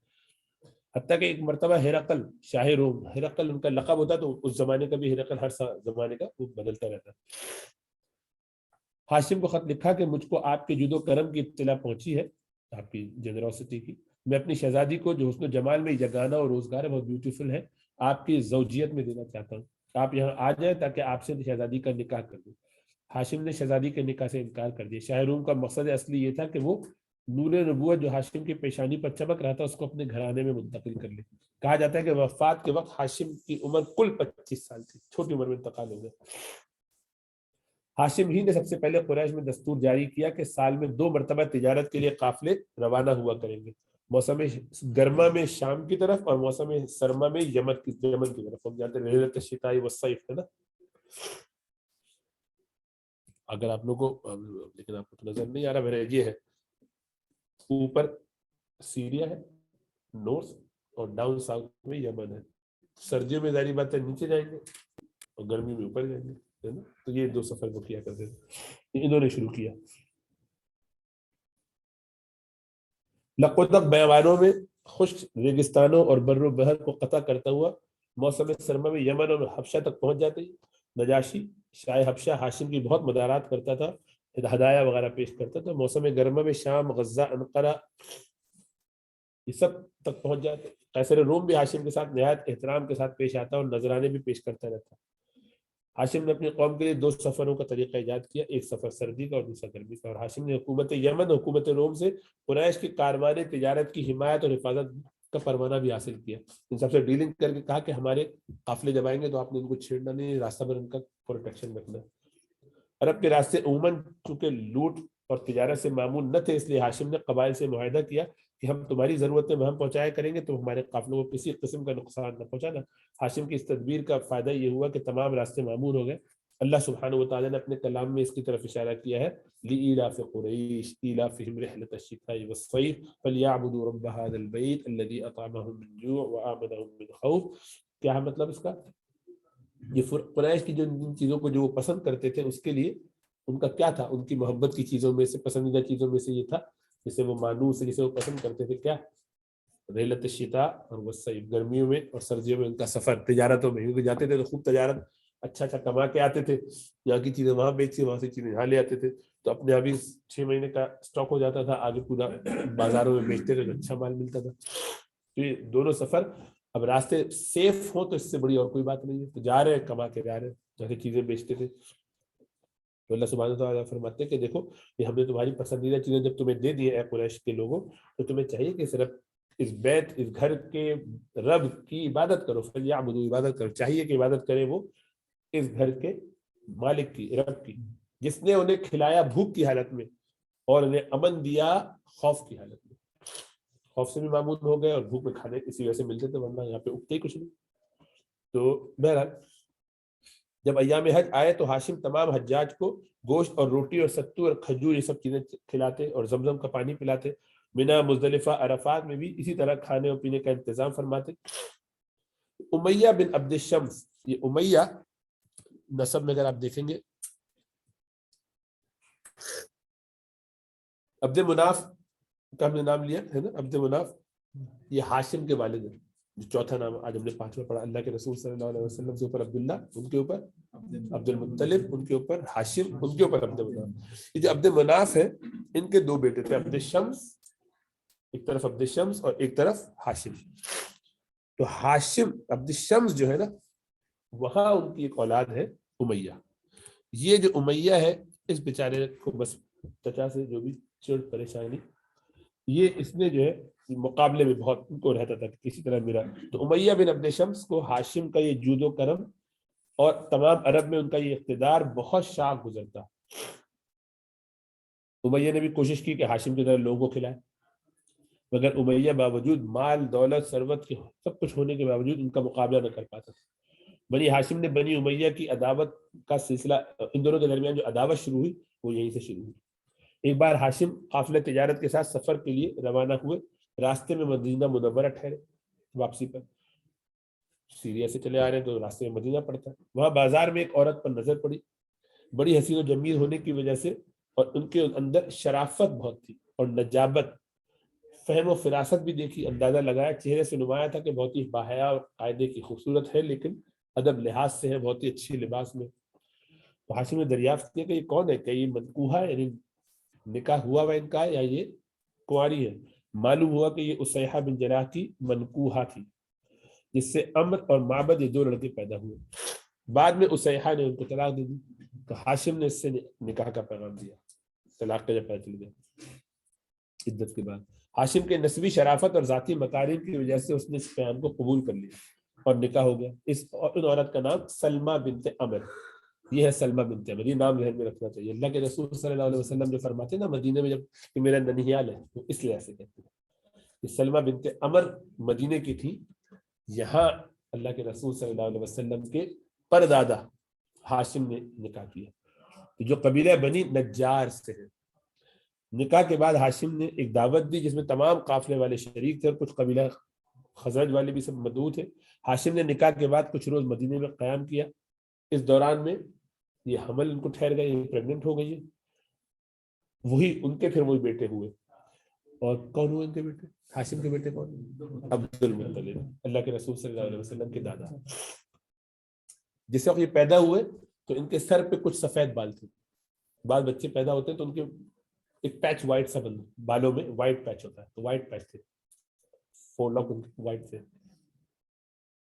Speaker 1: حتیٰ کہ ایک مرتبہ ہرقل شاہ روم، ہرقل ان کا لقب ہوتا تو اس زمانے کا بھی ہرقل ہر زمانے کا وہ بدلتا رہتا. ہاشم کو خط لکھا کہ مجھ کو آپ کے جود و کرم کی اطلاع پہنچی ہے، آپ کی جنروسٹی کی. میں اپنی شہزادی کو جو حسن و جمال میں یگانہ اور روزگار ہے، بہت بیوٹیفل ہے، آپ کی زوجیت میں دینا چاہتا ہوں. آپ یہاں آ جائیں تاکہ آپ سے شہزادی کا نکاح کر دوں. ہاشم نے شہزادی کے نکاح سے انکار کر دیا. شاہ روم کا مقصد اصلی یہ تھا کہ وہ نور نبوت جو ہاشم کی پیشانی پر چمک رہا تھا اس کو اپنے گھرانے میں منتقل کر لے. کہا جاتا ہے کہ وفات کے وقت ہاشم کی عمر کل 25 سال تھی، چھوٹی عمر میں انتقال ہو گیا. ہاشم ہی نے سب سے پہلے قریش میں دستور جاری کیا کہ سال میں 2 مرتبہ تجارت کے لیے قافلے روانہ ہوا کریں گے، موسم گرما میں شام کی طرف اور موسم سرما میں یمن کی طرف. ہم جانتے ہیں رحلۃ الشتاء والصیف ہے نا. اگر آپ لوگوں کو، لیکن آپ کو نظر نہیں آ رہا میرا، یہ ہے اوپر سیریا ہے نارتھ اور ڈاؤن ساؤتھ میں یمن ہے. سردیوں میں ظاہری بات ہے نیچے جائیں گے اور گرمی میں اوپر جائیں گے، ہے نا. تو یہ 2 سفر وہ کیا کرتے تھے، انہوں نے شروع کیا. لقدق بیابانوں میں، خشک ریگستانوں اور بر و بحر کو قطع کرتا ہوا موسم سرما میں یمن اور حبشہ تک پہنچ جاتے. نجاشی شاہ حبشہ ہاشم کی بہت مدارات کرتا تھا، ہدایہ وغیرہ پیش کرتا تھا. موسم گرما میں شام، غزہ، انقرہ یہ سب تک پہنچ جاتے. قیصر روم بھی ہاشم کے ساتھ نہایت احترام کے ساتھ پیش آتا اور نذرانے بھی پیش کرتا رہتا. ہاشم نے اپنی قوم کے لیے 2 سفروں کا طریقہ ایجاد کیا، ایک سفر سردی کا اور دوسرا گرمی کا. اور ہاشم نے حکومت یمن، حکومت روم سے قریش کی کاروان تجارت کی حمایت اور حفاظت کا فرمانہ بھی حاصل کیا. ان سب سے ڈیلنگ کر کے کہا کہ ہمارے قافلے جب آئیں گے تو آپ نے ان کو چھیڑنا نہیں، راستہ پر ان کا پروٹیکشن رکھنا. عرب کے راستے عموماً چونکہ لوٹ اور تجارت سے معمول نہ تھے، اس لیے ہاشم نے قبائل سے معاہدہ کیا کہ ہم تمہاری ضرورتیں وہاں پہنچایا کریں گے، تو ہمارے قافلوں کو کسی قسم کا نقصان نہ پہنچانا. ہاشم کی اس تدبیر کا فائدہ یہ ہوا کہ تمام راستے معمول ہو گئے. اللہ سبحانہ وتعالی نے اپنے کلام میں اس کی طرف اشارہ کیا ہے، لإیلاف قریش ایلافہم رحلۃ الشتاء والصیف فلیعبدوا رب ھذا البیت الذی اطعمہم من جوع وآمنہم من خوف. کیا ہے مطلب اس کا؟ یہ قریش کی جن چیزوں کو جو وہ پسند کرتے تھے اس کے لیے ان کا کیا تھا، ان کی محبت کی چیزوں میں سے، پسندیدہ چیزوں میں سے یہ تھا جسے وہ مانوس جسے وہ پسند کرتے تھے، کیا؟ رحلۃ الشتاء اور والصیف، گرمیوں میں اور سردیوں میں ان کا سفر تجارتوں میں. کیونکہ جاتے تھے تو خوب تجارت اچھا کما کے آتے تھے، یہاں کی چیزیں وہاں بیچتے، وہاں سے چیزیں یہاں لے آتے تھے. تو اپنے ابھی 6 مہینے کا اسٹاک ہو جاتا تھا، آگے پورا بازاروں میں بیچتے تھے تو اچھا مال ملتا تھا. تو یہ دونوں سفر اب راستے سیف ہوں تو اس سے بڑی اور کوئی بات نہیں ہے. تو جا رہے ہیں، کما کے جا رہے ہیں، جیسے چیزیں بیچتے تھے. تو اللہ سبحانہ وتعالیٰ فرماتے ہیں کہ دیکھو یہ ہم نے تمہاری پسندیدہ چیزیں جب تمہیں دے دی اے قریش کے لوگوں، تو تمہیں چاہیے کہ صرف اس بیت، اس گھر کے رب کی عبادت کرو. فلیعبدوا، عبادت کرو. چاہیے کہ عبادت کرے وہ اس گھر کے مالک کی، رب کی، جس نے انہیں کھلایا بھوک کی حالت میں اور انہیں امن دیا خوف کی حالت میں. خوف سے بھی معمول ہو گئے اور بھوک میں کھانے اسی وجہ سے ملتے تھے، ورنہ یہاں پہ اگتے ہی کچھ نہیں. تو بہرحال جب ایام حج آئے تو ہاشم تمام حجاج کو گوشت اور روٹی اور ستو اور کھجور یہ سب چیزیں کھلاتے اور زمزم کا پانی پلاتے. منا، مزدلفہ، عرفات میں بھی اسی طرح کھانے اور پینے کا انتظام فرماتے. امیہ بن عبد الشمس، یہ امیہ نسب میں اگر آپ دیکھیں گے عبد مناف کا ہم نے نام لیا ہے نا، عبد مناف یہ ہاشم کے والد ہیں، جو چوتھا نام آج ہم نے 5واں پڑھا. اللہ کے رسول صلی اللہ علیہ وسلم کے اوپر عبداللہ، ان کے اوپر عبد المطلب، ان کے اوپر ہاشم، ان کے اوپر عبد مناف. یہ جو عبد مناف ہے ان کے 2 بیٹے تھے، عبد الشمس، ایک طرف عبد الشمس اور ایک طرف ہاشم. تو ہاشم عبد الشمس جو ہے نا، وہاں ان کی ایک اولاد ہے امیہ. یہ جو امیہ ہے اس بیچارے کو بس چچا سے جو بھی چڑ پریشانی، یہ اس نے جو ہے مقابلے میں بہت ان کو رہتا تھا کہ کسی طرح میرا. تو امیہ بن عبد شمس کو ہاشم کا یہ جود و کرم اور تمام عرب میں ان کا یہ اقتدار بہت شاق گزرتا. امیہ نے بھی کوشش کی کہ ہاشم کی طرح لوگوں کو کھلائے، مگر امیہ باوجود مال، دولت، ثروت کے سب کچھ ہونے کے باوجود ان کا مقابلہ نہ کر پاتا. بنی ہاشم نے بنی امیہ کی عداوت کا سلسلہ، ان دونوں کے درمیان جو عداوت شروع ہوئی وہ یہیں سے شروع ہوئی. ایک بار ہاشم قافلہ تجارت کے ساتھ سفر کے لیے روانہ ہوئے، راستے میں مدینہ منورہ ٹھہرے واپسی پر. سیریا سے چلے آ رہے ہیں تو راستے میں مدینہ پڑتا ہے. وہاں بازار میں ایک عورت پر نظر پڑی, بڑی حسین و جمیل ہونے کی وجہ سے, اور ان کے اندر شرافت بہت تھی اور نجابت, فہم و فراست بھی دیکھی, اندازہ لگایا, چہرے سے نمایاں تھا کہ بہت ہی باحیا اور قاعدے کی خوبصورت ہے, لیکن ادب لحاظ سے ہے, بہت ہی اچھی لباس میں. تو ہاشم نے دریافت کیا کہ یہ کون ہے, کہ یہ منکوحہ ہے, یعنی نکاح ہوا ہوا ان کا, یا یہ کنواری ہے. معلوم ہوا کہ یہ اسیحہ بن جراح کی منکوحہ تھی, جس سے امر اور معبد یہ 2 لڑکے پیدا ہوئے. بعد میں اسیحہ نے ان کو طلاق دے دی, تو ہاشم نے اس سے نکاح کا پیغام دیا, طلاق کا جب پتہ چل گیا عدت کے بعد. ہاشم کے نسبی شرافت اور ذاتی مکارم کی وجہ سے اس نے اس بیان کو قبول کر لیا اور نکاح ہو گیا. ان عورت کا نام سلمہ بنت عمر, یہ ہے سلمہ بنت عمر, یہ نام ذہن میں رکھنا چاہیے. اللہ کے رسول صلی اللہ علیہ وسلم جو فرماتے ہیں نا مدینے میں جب کہ میرا ننیال ہے, تو اس لیے ایسے کہتے ہیں. یہ سلمہ بنت عمر مدینے کی تھی. یہاں اللہ کے رسول صلی اللہ علیہ وسلم کے پردادا ہاشم نے نکاح کیا, جو قبیلہ بنی نجار سے ہے. نکاح کے بعد ہاشم نے ایک دعوت دی جس میں تمام قافلے والے شریک تھے اور کچھ قبیلہ خزرج والے بھی سب مدعو تھے. ہاشم نے نکاح کے بعد کچھ روز مدینے میں قیام کیا. اس دوران میں یہ حمل ان کو ٹھہر گئے, یہ پریگننٹ ہو گئی ہے. وہی ان کے پھر وہی بیٹے ہوئے. اور کون ہوئے ان کے بیٹے؟ ہاشم کے بیٹے کون؟ عبد المطلب, اللہ کے رسول صلی اللہ علیہ وسلم کے دادا. جس وقت یہ پیدا ہوئے تو ان کے سر پہ کچھ سفید بال تھے. بعض بچے پیدا ہوتے ہیں تو ان کے ایک پیچ وائٹ سا بن, بالوں میں وائٹ پیچ ہوتا ہے, تو وائٹ پیچ تھے, 4 لاک وائٹ تھے.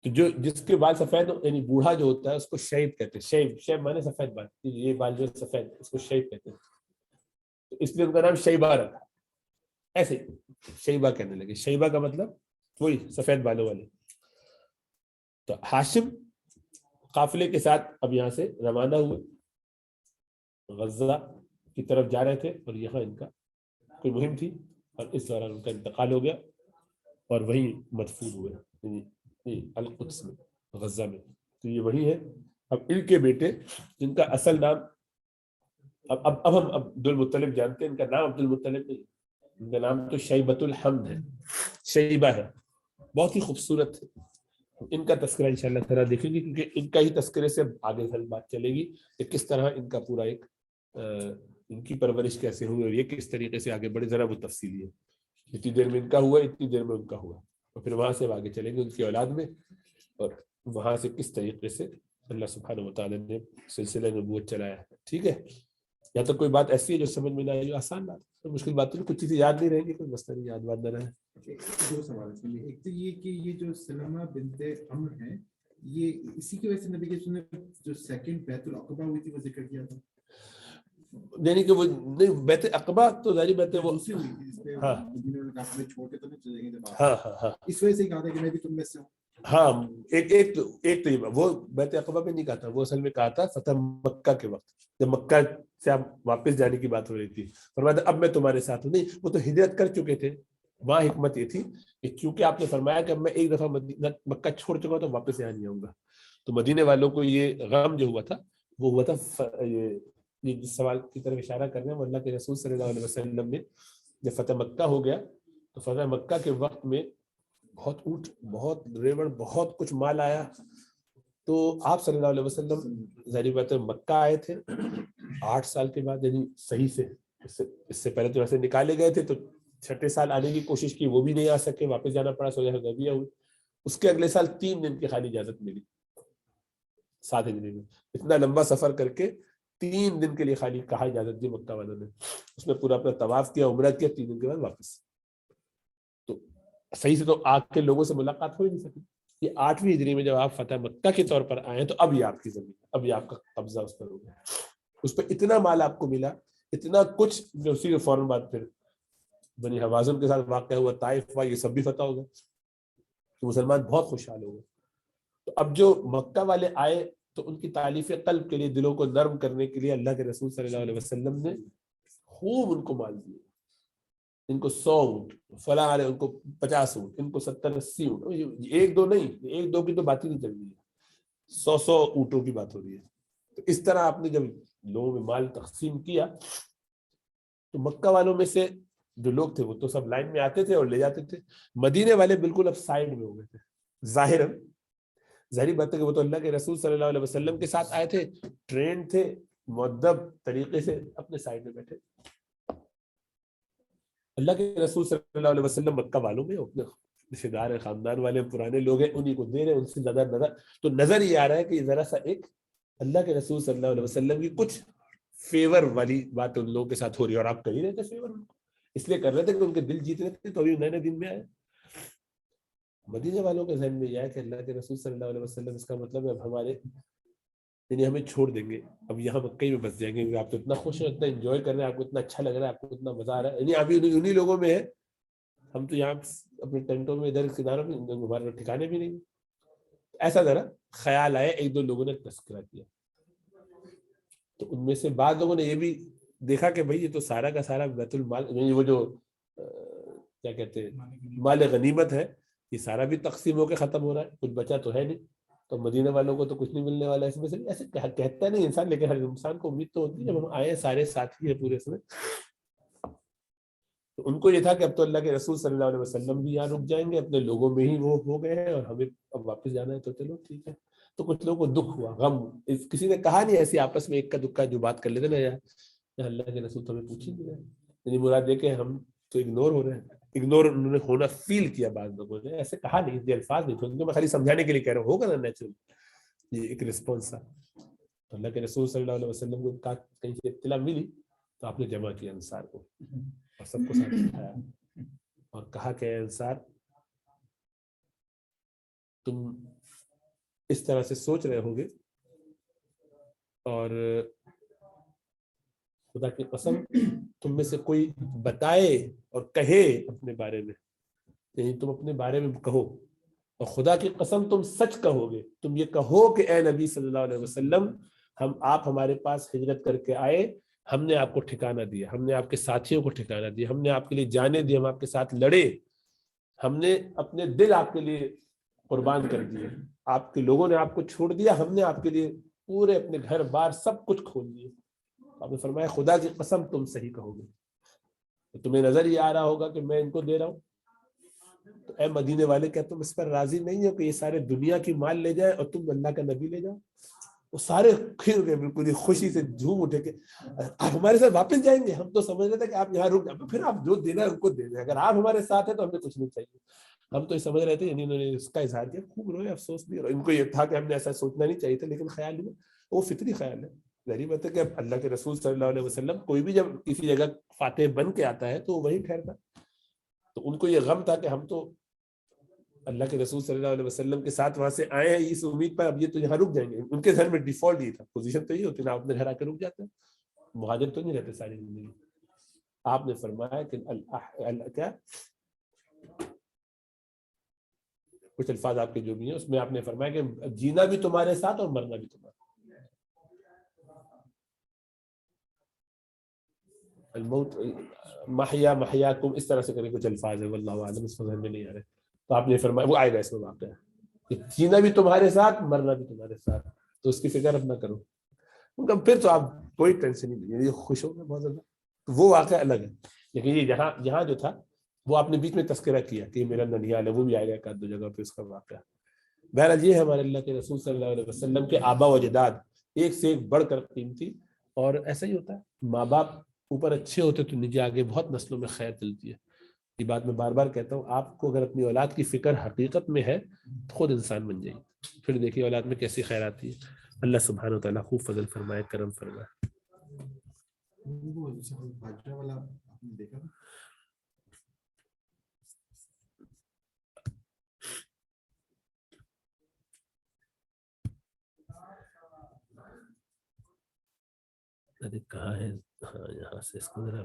Speaker 1: تو جو جس کے بال سفید یعنی بوڑھا جو ہوتا ہے اس کو شیب کہتے ہیں. شیب مانے سفید بال, یہ بال جو سفید اس کو شیب کہتے ہیں. تو اس لیے ان کا نام شیبہ رکھا. ایسے شیبہ کہنے لگے. شیبہ کا مطلب وہی سفید بالوں والے. تو ہاشم قافلے کے ساتھ اب یہاں سے روانہ ہوئے, غزہ کی طرف جا رہے تھے, اور یہاں ان کا کوئی مہم تھی اور اس دوران ان کا انتقال ہو گیا اور وہیں مدفون ہوئے, یعنی القدس میں, غزہ میں. تو یہ وہی ہے. اب ان کے بیٹے جن کا اصل نام اب ہم عبد المطلب جانتے ہیں, ان کا نام عبد المطلب نہیں, ان کا نام تو شیبۃ الحمد ہے, شیبہ ہے, بہت ہی خوبصورت ہے. ان کا تذکرہ انشاءاللہ تعالیٰ دیکھیں گے, کیونکہ ان کا ہی تذکرے سے آگے بات چلے گی کہ کس طرح ان کا پورا ایک ان کی پرورش کیسے ہوئی اور یہ کس طریقے سے آگے بڑھے. ذرا وہ تفصیلی ہے. اتنی دیر میں ان کا ہوا, اتنی دیر میں ان کا ہوا, اور پھر وہاں سے آگے چلیں گے ان کی اولاد میں, اور وہاں سے کس طریقے سے اللہ سبحانہ و تعالیٰ نے سلسلہ نبوت چلایا ہے. ٹھیک ہے, یا تو کوئی بات ایسی ہے جو سمجھ میں نہ آئی, جو آسان بات ہے, مشکل بات ہے, کچھ چیزیں یاد نہیں رہیں گی, کوئی مسئلہ نہیں, یاد بات نہ رہے.
Speaker 2: 2 سوال اس میں. ایک تو یہ کہ یہ جو سلمہ بنت عمر ہے, یہ اسی کی وجہ سے نبی کے سنت جو سیکنڈ بیت العقبہ ہوئی تھی وہ ذکر کیا تھا,
Speaker 1: یعنی کہ وہ نہیں, بیت عقبہ تو ظاہری بات ہے وہ, ہاں ہاں ہاں ہاں,
Speaker 2: اس وجہ سے کہا تھا کہ میں بھی تم میں سے ہوں.
Speaker 1: ہاں, ایک تو یہ وہ بیت عقبہ پہ نہیں کہا تھا, وہ اصل میں کہا تھا فتح مکہ کے وقت, جب مکہ سے آپ واپس جانے کی بات ہو رہی تھی. فرمایا اب میں تمہارے ساتھ ہوں. نہیں, وہ تو ہجرت کر چکے تھے. وہاں حکمت یہ تھی کہ چونکہ آپ نے فرمایا کہ اب میں ایک دفعہ مکہ چھوڑ چکا ہوں تو واپس یہاں نہیں آؤں گا, تو مدینے والوں کو یہ غم جو ہوا تھا وہ ہوا تھا. یہ جس سوال کی طرف اشارہ کر رہے ہیں, وہ اللہ کے رسول صلی اللہ علیہ وسلم نے جب فتح مکہ ہو گیا تو فتح مکہ کے وقت میں بہت اونٹ, بہت ریوڑ, بہت کچھ مال آیا. تو آپ صلی اللہ علیہ وسلم ظاہری بات ہے مکہ آئے تھے 8 سال کے بعد, یعنی صحیح سے, اس سے پہلے تو ایسے نکالے گئے تھے, تو 6 سال آنے کی کوشش کی, وہ بھی نہیں آ سکے, واپس جانا پڑا, صلح حدیبیہ ہوئی. اس کے اگلے سال 3 دن کی خالی اجازت ملی 7 ہجری میں. اتنا لمبا سفر کر کے 3 دن کے لیے خالی کہا اجازت دی مکہ والوں نے. اس میں پورا اپنا طواف کیا, عمرہ کیا, 3 دن کے بعد واپس. تو صحیح سے تو آگ کے لوگوں سے ملاقات ہو ہی نہیں سکی. یہ 8ویں ہجری میں جب آپ فتح مکہ کے طور پر آئے تو اب یہ آپ کی زمین, اب یہ آپ کا قبضہ اس پر ہو گیا. اس پہ اتنا مال آپ کو ملا, اتنا کچھ, جو اسی کے فوراً بعد پھر بنی حوازن کے ساتھ واقع ہوا, طائف ہوا, یہ سب بھی فتح ہو گیا. تو مسلمان بہت خوشحال ہو گئے. تو اب جو مکہ والے آئے تو ان کی تالیف قلب کے لیے, دلوں کو نرم کرنے کے لیے اللہ کے رسول صلی اللہ علیہ وسلم نے خوب ان کو مال دیا. ان کو 100 اونٹ, فلاں آ رہے ان کو 50 اونٹ, ان کو 70-80 اونٹ, 1-2 نہیں, 1-2 کی تو بات ہی نہیں چل رہی ہے, 100 اونٹوں کی بات ہو رہی ہے. تو اس طرح آپ نے جب لوگوں میں مال تقسیم کیا تو مکہ والوں میں سے جو لوگ تھے وہ تو سب لائن میں آتے تھے اور لے جاتے تھے. مدینے والے بالکل اب سائڈ میں ہو گئے تھے ظاہراً, ظاہری بات ہے کہ وہ تو اللہ کے رسول صلی اللہ علیہ وسلم کے ساتھ آئے تھے, ٹرینڈ تھے, مؤدب طریقے سے اپنے سائڈ میں بیٹھے. اللہ کے رسول صلی اللہ علیہ وسلم مکہ والوں میں اپنے رشتے دار خاندان والے پرانے لوگ ہیں, انہیں کو دے رہے ہیں, ان سے زیادہ نظر تو نظر یہ آ رہا ہے کہ ذرا سا ایک اللہ کے رسول صلی اللہ علیہ وسلم کی کچھ فیور والی بات ان لوگوں کے ساتھ ہو رہی ہے, اور آپ کر ہی رہے تھے فیور, اس لیے کر رہے تھے کہ ان کے دل جیت رہے تھے, تو ابھی نئے نئے دن میں آئے. مدینے والوں کے ذہن میں یہ ہے کہ اللہ کے رسول صلی اللہ علیہ وسلم, اس کا مطلب ہے اب ہمارے یعنی ہمیں چھوڑ دیں گے, اب یہاں مکہ میں بس جائیں گے, آپ تو اتنا خوش ہیں, اتنا انجوائے کر رہے ہیں, آپ کو اتنا اچھا لگ رہا ہے, آپ کو اتنا مزہ آ رہا ہے, یعنی ابھی انہیں لوگوں میں ہے, ہم تو یہاں اپنے ٹینٹوں میں ادھر کناروں میں, ہمارے ٹھکانے بھی نہیں. ایسا ذرا خیال آیا, ایک دو لوگوں نے تذکرہ کیا, تو ان میں سے بعض لوگوں نے یہ بھی دیکھا کہ بھائی یہ تو سارا کا سارا بیت المال, وہ جو کیا کہتے ہیں مال غنیمت ہے, یہ سارا بھی تقسیم ہو کے ختم ہو رہا ہے, کچھ بچا تو ہے نہیں, تو مدینہ والوں کو تو کچھ نہیں ملنے والا ہے. اس میں سے ایسے کہتا نہیں انسان, لیکن ہر انسان کو امید تو ہوتی ہے, جب ہم آئے سارے ساتھی ہیں پورے اس میں. تو ان کو یہ تھا کہ اب تو اللہ کے رسول صلی اللہ علیہ وسلم بھی یہاں رک جائیں گے, اپنے لوگوں میں ہی وہ ہو گئے ہیں, اور ہمیں اب واپس جانا ہے, تو چلو ٹھیک ہے. تو کچھ لوگوں کو دکھ ہوا, غم, کسی نے کہا نہیں, ایسی آپس میں ایک کا دکھا جو بات کر لیتے نا, یار اللہ کے رسول تو ہمیں پوچھ ہی نہیں رہے, یعنی مراد دیکھے ہم تو اگنور ہو رہے ہیں. اگنور انہوں نے ہونا فیل کیا, بعض لوگوں نے ایسے کہا نہیں, یہ الفاظ نہیں تھے, میں خالی سمجھانے کے لیے کہہ رہا ہوں, ہوگا نا نیچرل, یہ ایک رسپانس تھا. اللہ کے رسول صلی اللہ علیہ وسلم کو کہیں سے اطلاع ملی, تو آپ نے جمع کیا انصار کو, اور سب کو ساتھ بٹھایا, اور کہا کہ اے انصار, تم اس طرح سے سوچ رہے ہوگے, اور خدا کی قسم تم میں سے کوئی بتائے اور کہے اپنے بارے میں, یعنی تم اپنے بارے میں کہو, اور خدا کی قسم تم سچ کہو گے, تم یہ کہو کہ اے نبی صلی اللہ علیہ وسلم, آپ ہمارے پاس ہجرت کر کے آئے, ہم نے آپ کو ٹھکانہ دیا, ہم نے آپ کے ساتھیوں کو ٹھکانہ دیا, ہم نے آپ کے لیے جانیں دی, ہم آپ کے ساتھ لڑے, ہم نے اپنے دل آپ کے لیے قربان کر دیے, آپ کے لوگوں نے آپ کو چھوڑ دیا, ہم نے آپ کے لیے پورے اپنے گھر بار سب کچھ کھول دیے. آپ نے فرمایا خدا کی قسم تم صحیح کہو گے. تو تمہیں نظر یہ آ رہا ہوگا کہ میں ان کو دے رہا ہوں, تو اے مدینے والے, کیا تم اس پر راضی نہیں ہو کہ یہ سارے دنیا کی مال لے جائے اور تم اللہ کا نبی لے جاؤ؟ وہ سارے کھل گئے, بالکل ہی خوشی سے جھوم اٹھے کہ آپ ہمارے ساتھ واپس جائیں گے, ہم تو سمجھ رہے تھے کہ آپ یہاں رک جائیں, پھر آپ جو دینا ہے ان کو دے دیں, اگر آپ ہمارے ساتھ ہیں تو ہمیں کچھ نہیں چاہیے. ہم تو یہ سمجھ رہے تھے, یعنی انہوں نے اس کا اظہار کیا, خوب روئے, افسوس بھی, اور ان کو یہ تھا کہ ہم نے ایسا سوچنا نہیں چاہیے تھا, لیکن خیال نہیں, وہ فطری خیال ہے. ظاہری بات ہے کہ اللہ کے رسول صلی اللہ علیہ وسلم کوئی بھی جب کسی جگہ فاتح بن کے آتا ہے تو وہی ٹھہرتا, تو ان کو یہ غم تھا کہ ہم تو اللہ کے رسول صلی اللہ علیہ وسلم کے ساتھ وہاں سے آئے ہیں اس امید پر, اب یہ تو یہاں رک جائیں گے. ان کے گھر میں ڈیفالٹ یہ تھا, پوزیشن تو یہ ہوتی نا, اپنے گھر آ کے رک جاتے ہیں, مہاجر تو نہیں رہتے ساری زندگی. آپ نے فرمایا کہ کیا کچھ الفاظ آپ کے جو بھی ہیں اس میں آپ نے فرمایا کہ جینا بھی تمہارے ساتھ اور مرنا بھی تمہارے. الموت محیا محیاکم, اس طرح سے کریں کچھ الفاظ ہیں, واللہ اعلم, اس میں نہیں آ رہے. تو آپ نے فرمایا, وہ آئے گا اس میں واقعہ, کہ جینا بھی تمہارے ساتھ, مرنا بھی تمہارے ساتھ, تو اس کی فکر اب نہ کرو. پھر تو آپ کوئی ٹینشن نہیں لیجیے, خوش ہو گئے بہت زیادہ. وہ واقعہ الگ ہے, لیکن یہ یہاں جو تھا وہ آپ نے بیچ میں تذکرہ کیا کہ میرا ننیال ہے, وہ بھی آئے گا ایک آدھ دو جگہ پہ اس کا واقعہ. بہرحال یہ ہے ہمارے اللہ کے رسول صلی اللہ علیہ وسلم کے آبا و اجداد, ایک سے ایک بڑھ کر قیمتی, اور ایسا ہی ہوتا ہے, ماں باپ اوپر اچھے ہوتے تو نیچے آگے بہت نسلوں میں خیر چلتی ہے. یہ بات میں بار بار کہتا ہوں, آپ کو اگر اپنی اولاد کی فکر حقیقت میں ہے تو خود انسان بن جائیے, پھر دیکھیے اولاد میں کیسی خیر آتی ہے. اللہ سبحانہ و تعالیٰ خوب فضل فرمائے, کرم فرمائے. ارے کہاں ہے, ہاں یہاں سے اس کو ذرا